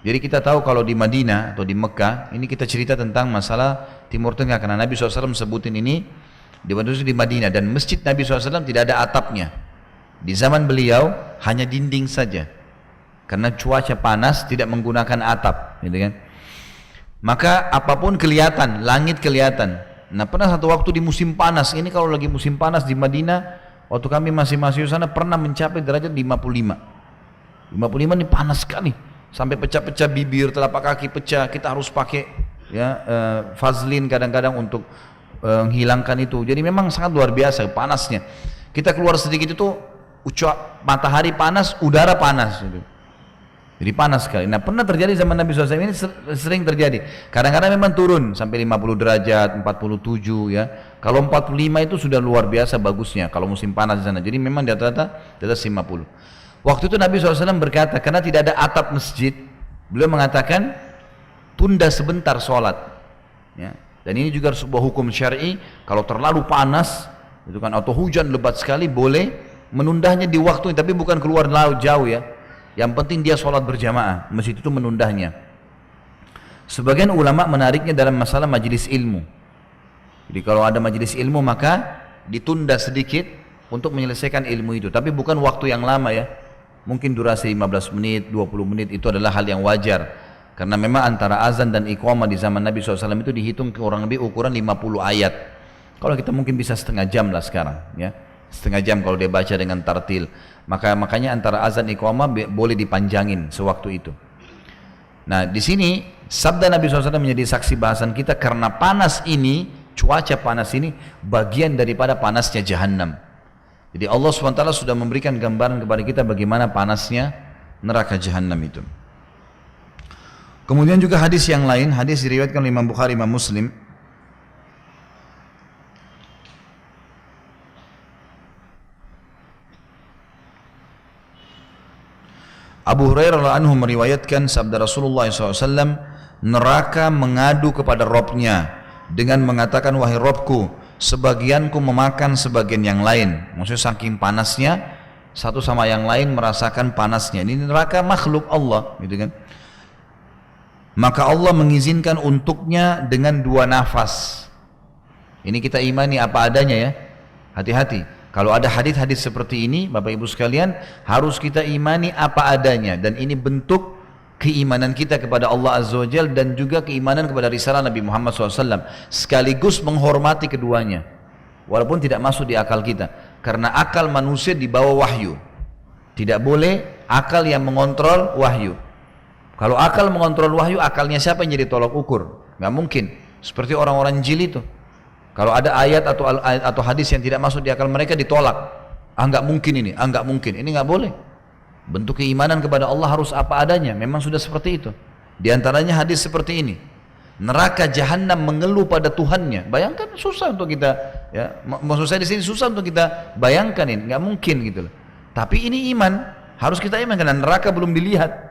Speaker 1: Jadi kita tahu kalau di Madinah atau di Mekah, ini kita cerita tentang masalah Timur Tengah karena Nabi SAW sebutin ini di Madinah, dan masjid Nabi SAW tidak ada atapnya. Di zaman beliau hanya dinding saja karena cuaca panas, tidak menggunakan atap, gitu kan. Maka apapun kelihatan, langit kelihatan. Nah pernah satu waktu di musim panas, ini kalau lagi musim panas di Madinah, waktu kami masih di sana pernah mencapai derajat 55 ini panas sekali, sampai pecah-pecah bibir, telapak kaki pecah. Kita harus pakai ya Vaseline kadang-kadang untuk menghilangkan itu. Jadi memang sangat luar biasa panasnya. Kita keluar sedikit itu matahari panas, udara panas gitu. Jadi panas sekali. Nah pernah terjadi zaman Nabi SAW, ini sering terjadi. Kadang-kadang memang turun sampai 50 derajat, 47 ya. Kalau 45 itu sudah luar biasa bagusnya kalau musim panas di sana. Jadi memang di atas 50. Waktu itu Nabi SAW berkata, karena tidak ada atap masjid, beliau mengatakan tunda sebentar sholat. Ya. Dan ini juga sebuah hukum syar'i, kalau terlalu panas itu kan atau hujan lebat sekali boleh menundahnya di waktu, tapi bukan keluar laut jauh ya. Yang penting dia sholat berjamaah, masjid itu menundahnya. Sebagian ulama menariknya dalam masalah majelis ilmu. Jadi kalau ada majelis ilmu maka ditunda sedikit untuk menyelesaikan ilmu itu, tapi bukan waktu yang lama ya. Mungkin durasi 15 menit, 20 menit itu adalah hal yang wajar. Karena memang antara azan dan iqamah di zaman Nabi SAW itu dihitung kurang lebih ukuran 50 ayat. Kalau kita mungkin bisa setengah jam lah sekarang ya. Setengah jam kalau dia baca dengan tartil. Makanya antara azan iqamah boleh dipanjangin sewaktu itu. Nah di sini sabda Nabi SAW menjadi saksi bahasan kita karena panas ini, cuaca panas ini bagian daripada panasnya Jahannam. Jadi Allah SWT sudah memberikan gambaran kepada kita bagaimana panasnya neraka Jahannam itu. Kemudian juga hadis yang lain, hadis diriwayatkan oleh Imam Bukhari, Imam Muslim. Abu Hurairah radhiyallahu anhu meriwayatkan sabda Rasulullah SAW, neraka mengadu kepada Robnya dengan mengatakan, wahai Robku,
Speaker 2: sebagianku memakan sebagian yang lain. Maksudnya saking panasnya, satu sama yang lain merasakan panasnya. Ini neraka makhluk Allah, gitu kan. Maka Allah mengizinkan untuknya dengan 2 nafas. Ini kita imani apa adanya ya. Hati-hati. Kalau ada hadis-hadis seperti ini, Bapak Ibu sekalian, harus kita imani apa adanya. Dan ini bentuk keimanan kita kepada Allah Azza wa Jalla dan juga keimanan kepada risalah Nabi Muhammad SAW. Sekaligus menghormati keduanya. Walaupun tidak masuk di akal kita. Karena akal manusia di bawah wahyu. Tidak boleh akal yang mengontrol wahyu. Kalau akal mengontrol wahyu, akalnya siapa yang jadi tolak ukur? Nggak mungkin. Seperti orang-orang jil itu. Kalau ada ayat atau hadis yang tidak masuk di akal mereka, ditolak. Nggak mungkin ini, nggak mungkin. Ini nggak boleh. Bentuk keimanan kepada Allah harus apa adanya. Memang sudah seperti itu. Di antaranya hadis seperti ini. Neraka jahanam mengeluh pada Tuhannya. Bayangkan, susah untuk kita, ya. Maksud saya di sini susah untuk kita bayangkan ini. Nggak mungkin gitu loh. Tapi ini iman. Harus kita iman karena neraka belum dilihat.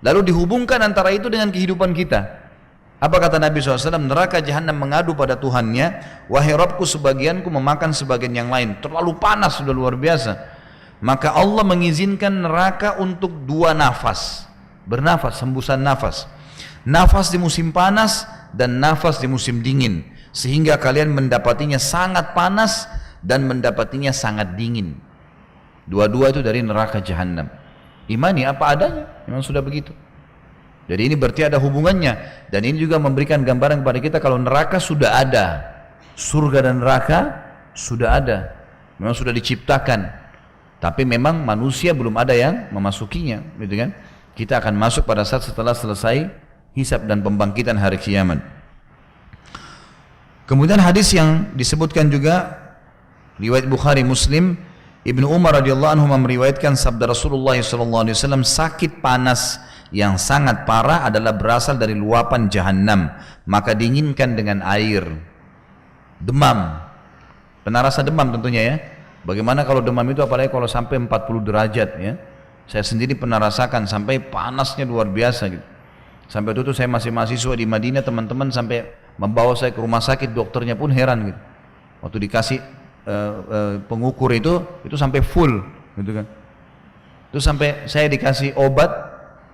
Speaker 2: Lalu dihubungkan antara itu dengan kehidupan kita. Apa kata Nabi SAW? Neraka jahanam mengadu pada Tuhannya, wahai Rabbku, sebagianku memakan sebagian yang lain. Terlalu panas, sudah luar biasa. Maka Allah mengizinkan neraka untuk 2 nafas. Bernafas, hembusan nafas. Nafas di musim panas dan nafas di musim dingin. Sehingga kalian mendapatinya sangat panas dan mendapatinya sangat dingin. Dua-dua itu dari neraka jahanam. Imani apa adanya, memang sudah begitu. Jadi ini berarti ada hubungannya. Dan ini juga memberikan gambaran kepada kita kalau neraka sudah ada, surga dan neraka sudah ada, memang sudah diciptakan. Tapi memang manusia belum ada yang memasukinya, gitu kan? Kita akan masuk pada saat setelah selesai hisab dan pembangkitan hari kiamat. Kemudian hadis yang disebutkan juga riwayat Bukhari Muslim, Ibnu Umar radhiyallahu anhu meriwayatkan sabda Rasulullah SAW, sakit panas yang sangat parah adalah berasal dari luapan jahanam, maka dinginkan dengan air. Demam, pernah rasa demam tentunya ya. Bagaimana kalau demam itu, apalagi kalau sampai 40 derajat ya. Saya sendiri pernah rasakan sampai panasnya luar biasa gitu. Sampai itu saya masih mahasiswa di Madinah, teman-teman sampai membawa saya ke rumah sakit, dokternya pun heran gitu. Waktu dikasih pengukur itu sampai full gitu kan. Itu sampai saya dikasih obat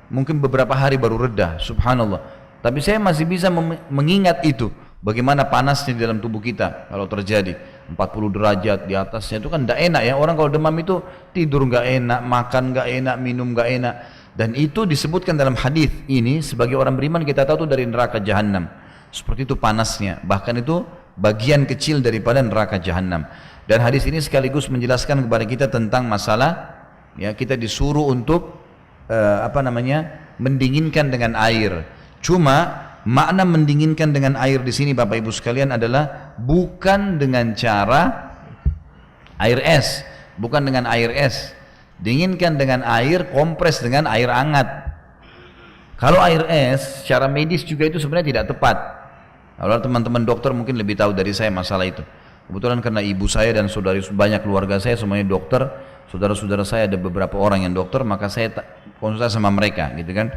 Speaker 2: mungkin beberapa hari baru reda, subhanallah. Tapi saya masih bisa mengingat itu, bagaimana panasnya di dalam tubuh kita kalau terjadi 40 derajat di atasnya. Itu kan tidak enak ya, orang kalau demam itu tidur nggak enak, makan nggak enak, minum nggak enak. Dan itu disebutkan dalam hadis ini, sebagai orang beriman kita tahu itu dari neraka jahanam. Seperti itu panasnya, bahkan itu bagian kecil daripada neraka jahanam. Dan hadis ini sekaligus menjelaskan kepada kita tentang masalah ya, kita disuruh untuk mendinginkan dengan air. Cuma makna mendinginkan dengan air di sini Bapak Ibu sekalian adalah bukan dengan cara air es, bukan dengan air es. Dinginkan dengan air, kompres dengan air hangat. Kalau air es secara medis juga itu sebenarnya tidak tepat. Kalau teman-teman dokter mungkin lebih tahu dari saya masalah itu. Kebetulan karena ibu saya dan saudari banyak keluarga saya semuanya dokter, saudara-saudara saya ada beberapa orang yang dokter, maka saya konsultasi sama mereka gitu kan.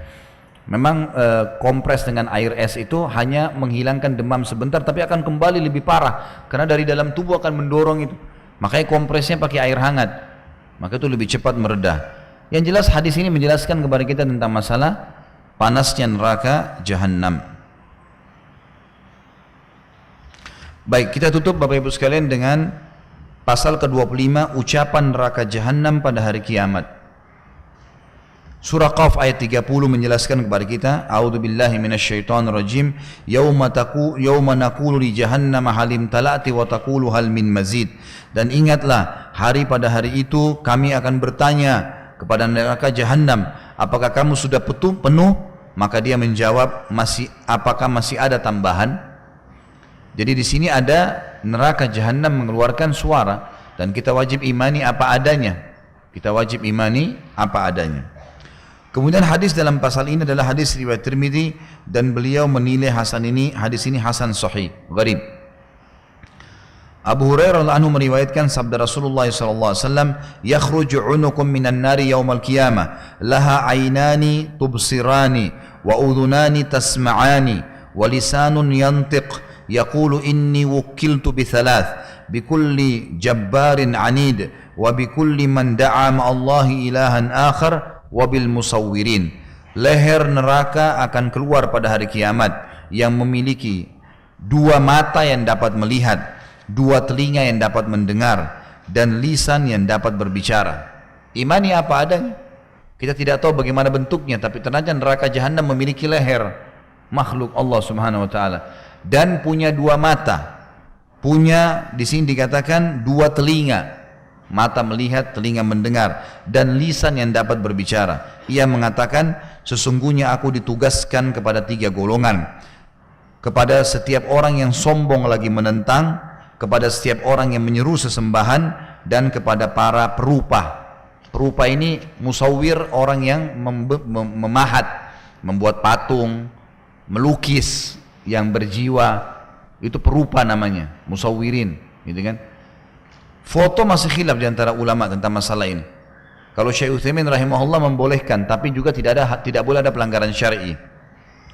Speaker 2: Memang kompres dengan air es itu hanya menghilangkan demam sebentar, tapi akan kembali lebih parah karena dari dalam tubuh akan mendorong itu. Makanya kompresnya pakai air hangat, maka itu lebih cepat meredah. Yang jelas hadis ini menjelaskan kepada kita tentang masalah panasnya neraka jahanam. Baik, kita tutup Bapak Ibu sekalian dengan pasal ke-25, ucapan neraka jahanam pada hari kiamat. Surah Qaf ayat 30 menjelaskan kepada kita, A'udzubillahi minasyaitonirrajim, yauma naqulu li jahannam halim talati wa taqulu hal min mazid. Dan ingatlah, pada hari itu kami akan bertanya kepada neraka jahanam, apakah kamu sudah penuh? Maka dia menjawab, apakah masih ada tambahan? Jadi di sini ada neraka jahanam mengeluarkan suara dan kita wajib imani apa adanya. Kita wajib imani apa adanya. Kemudian hadis dalam pasal ini adalah hadis riwayat Tirmidzi dan beliau menilai hadis ini hasan sahih, gharib. Abu Hurairah radhiyallahu anhu meriwayatkan sabda Rasulullah sallallahu alaihi wasallam, "Yakhruju 'unukum minan nari yaumal qiyamah, laha 'ainani tubsirani wa udhunani tasma'ani wa lisanun yantiq yaqulu inni wukiltu bi thalath bi kulli jabbarin anid wa bi kulli man da'a ma'allahi ilahan akhar wa bil musawwirin. Leher neraka akan keluar pada hari kiamat yang memiliki dua mata yang dapat melihat, dua telinga yang dapat mendengar, dan lisan yang dapat berbicara. Imani apa adanya. Kita tidak tahu bagaimana bentuknya, tapi ternyata neraka jahanam memiliki leher, makhluk Allah Subhanahu wa taala, dan punya dua mata. Punya di sini dikatakan dua telinga, mata melihat, telinga mendengar, dan lisan yang dapat berbicara. Ia mengatakan, sesungguhnya aku ditugaskan kepada tiga golongan, kepada setiap orang yang sombong lagi menentang, kepada setiap orang yang menyeru sesembahan, dan kepada para perupa. Perupa ini musawwir, orang yang memahat, membuat patung, melukis yang berjiwa, itu perupa namanya, musawwirin, gitu kan. Foto masih khilaf di antara ulama tentang masalah ini. Kalau Syekh Utsaimin rahimahullah membolehkan, tidak boleh ada pelanggaran syar'i.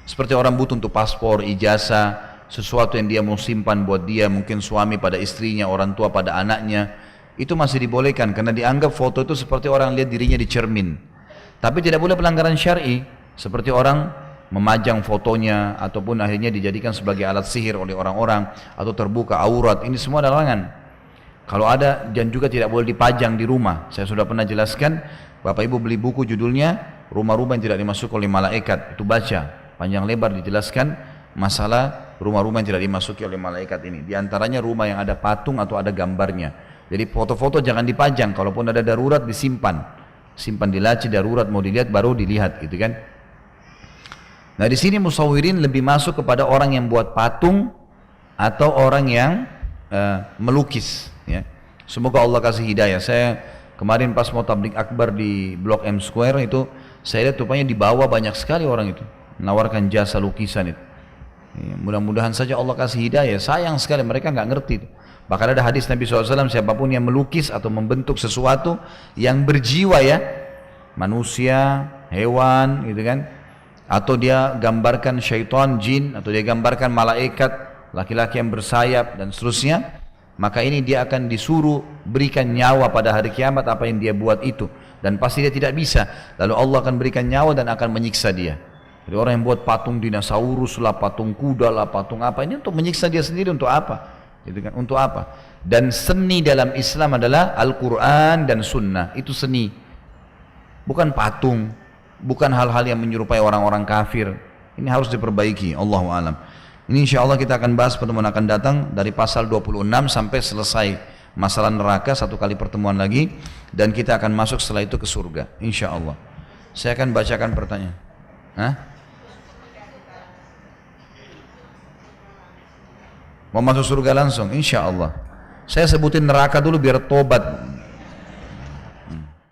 Speaker 2: Seperti orang butuh untuk paspor, ijazah, sesuatu yang dia mau simpan buat dia, mungkin suami pada istrinya, orang tua pada anaknya, itu masih dibolehkan karena dianggap foto itu seperti orang lihat dirinya di cermin. Tapi tidak boleh pelanggaran syar'i, seperti orang memajang fotonya ataupun akhirnya dijadikan sebagai alat sihir oleh orang-orang, atau terbuka aurat. Ini semua adalah larangan. Kalau ada, dan juga tidak boleh dipajang di rumah. Saya sudah pernah jelaskan, Bapak Ibu beli buku judulnya Rumah-rumah yang tidak dimasuki oleh malaikat, itu baca panjang lebar dijelaskan masalah rumah-rumah yang tidak dimasuki oleh malaikat ini. Di antaranya rumah yang ada patung atau ada gambarnya. Jadi foto-foto jangan dipajang, kalaupun ada darurat disimpan. Simpan di laci, darurat mau dilihat baru dilihat, gitu kan. Nah di sini musawwirin lebih masuk kepada orang yang buat patung atau orang yang melukis, ya. Semoga Allah kasih hidayah. Saya kemarin pas mau tabligh akbar di Blok M Square itu, saya lihat rupanya di bawah banyak sekali orang itu menawarkan jasa lukisan itu. Ya, mudah-mudahan saja Allah kasih hidayah. Sayang sekali mereka nggak ngerti. Bahkan ada hadis Nabi SAW, siapapun yang melukis atau membentuk sesuatu yang berjiwa, ya, manusia, hewan, gitu kan, atau dia gambarkan syaitan, jin, atau dia gambarkan malaikat, laki-laki yang bersayap dan seterusnya, maka ini dia akan disuruh berikan nyawa pada hari kiamat apa yang dia buat itu, dan pasti dia tidak bisa. Lalu Allah akan berikan nyawa dan akan menyiksa dia. Jadi orang yang buat patung dinosaurus lah, patung kuda lah, patung apa, ini untuk menyiksa dia sendiri. Untuk apa? Gitu kan? Untuk apa? Dan seni dalam Islam adalah Al-Quran dan Sunnah. Itu seni, bukan patung, bukan hal-hal yang menyerupai orang-orang kafir. Ini harus diperbaiki. Allahu a'lam. Ini insya Allah kita akan bahas pertemuan akan datang dari pasal 26 sampai selesai masalah neraka, satu kali pertemuan lagi, dan kita akan masuk setelah itu ke surga insya Allah. Saya akan bacakan pertanyaan. Hah? Mau masuk surga langsung insya Allah. Saya sebutin neraka dulu biar tobat.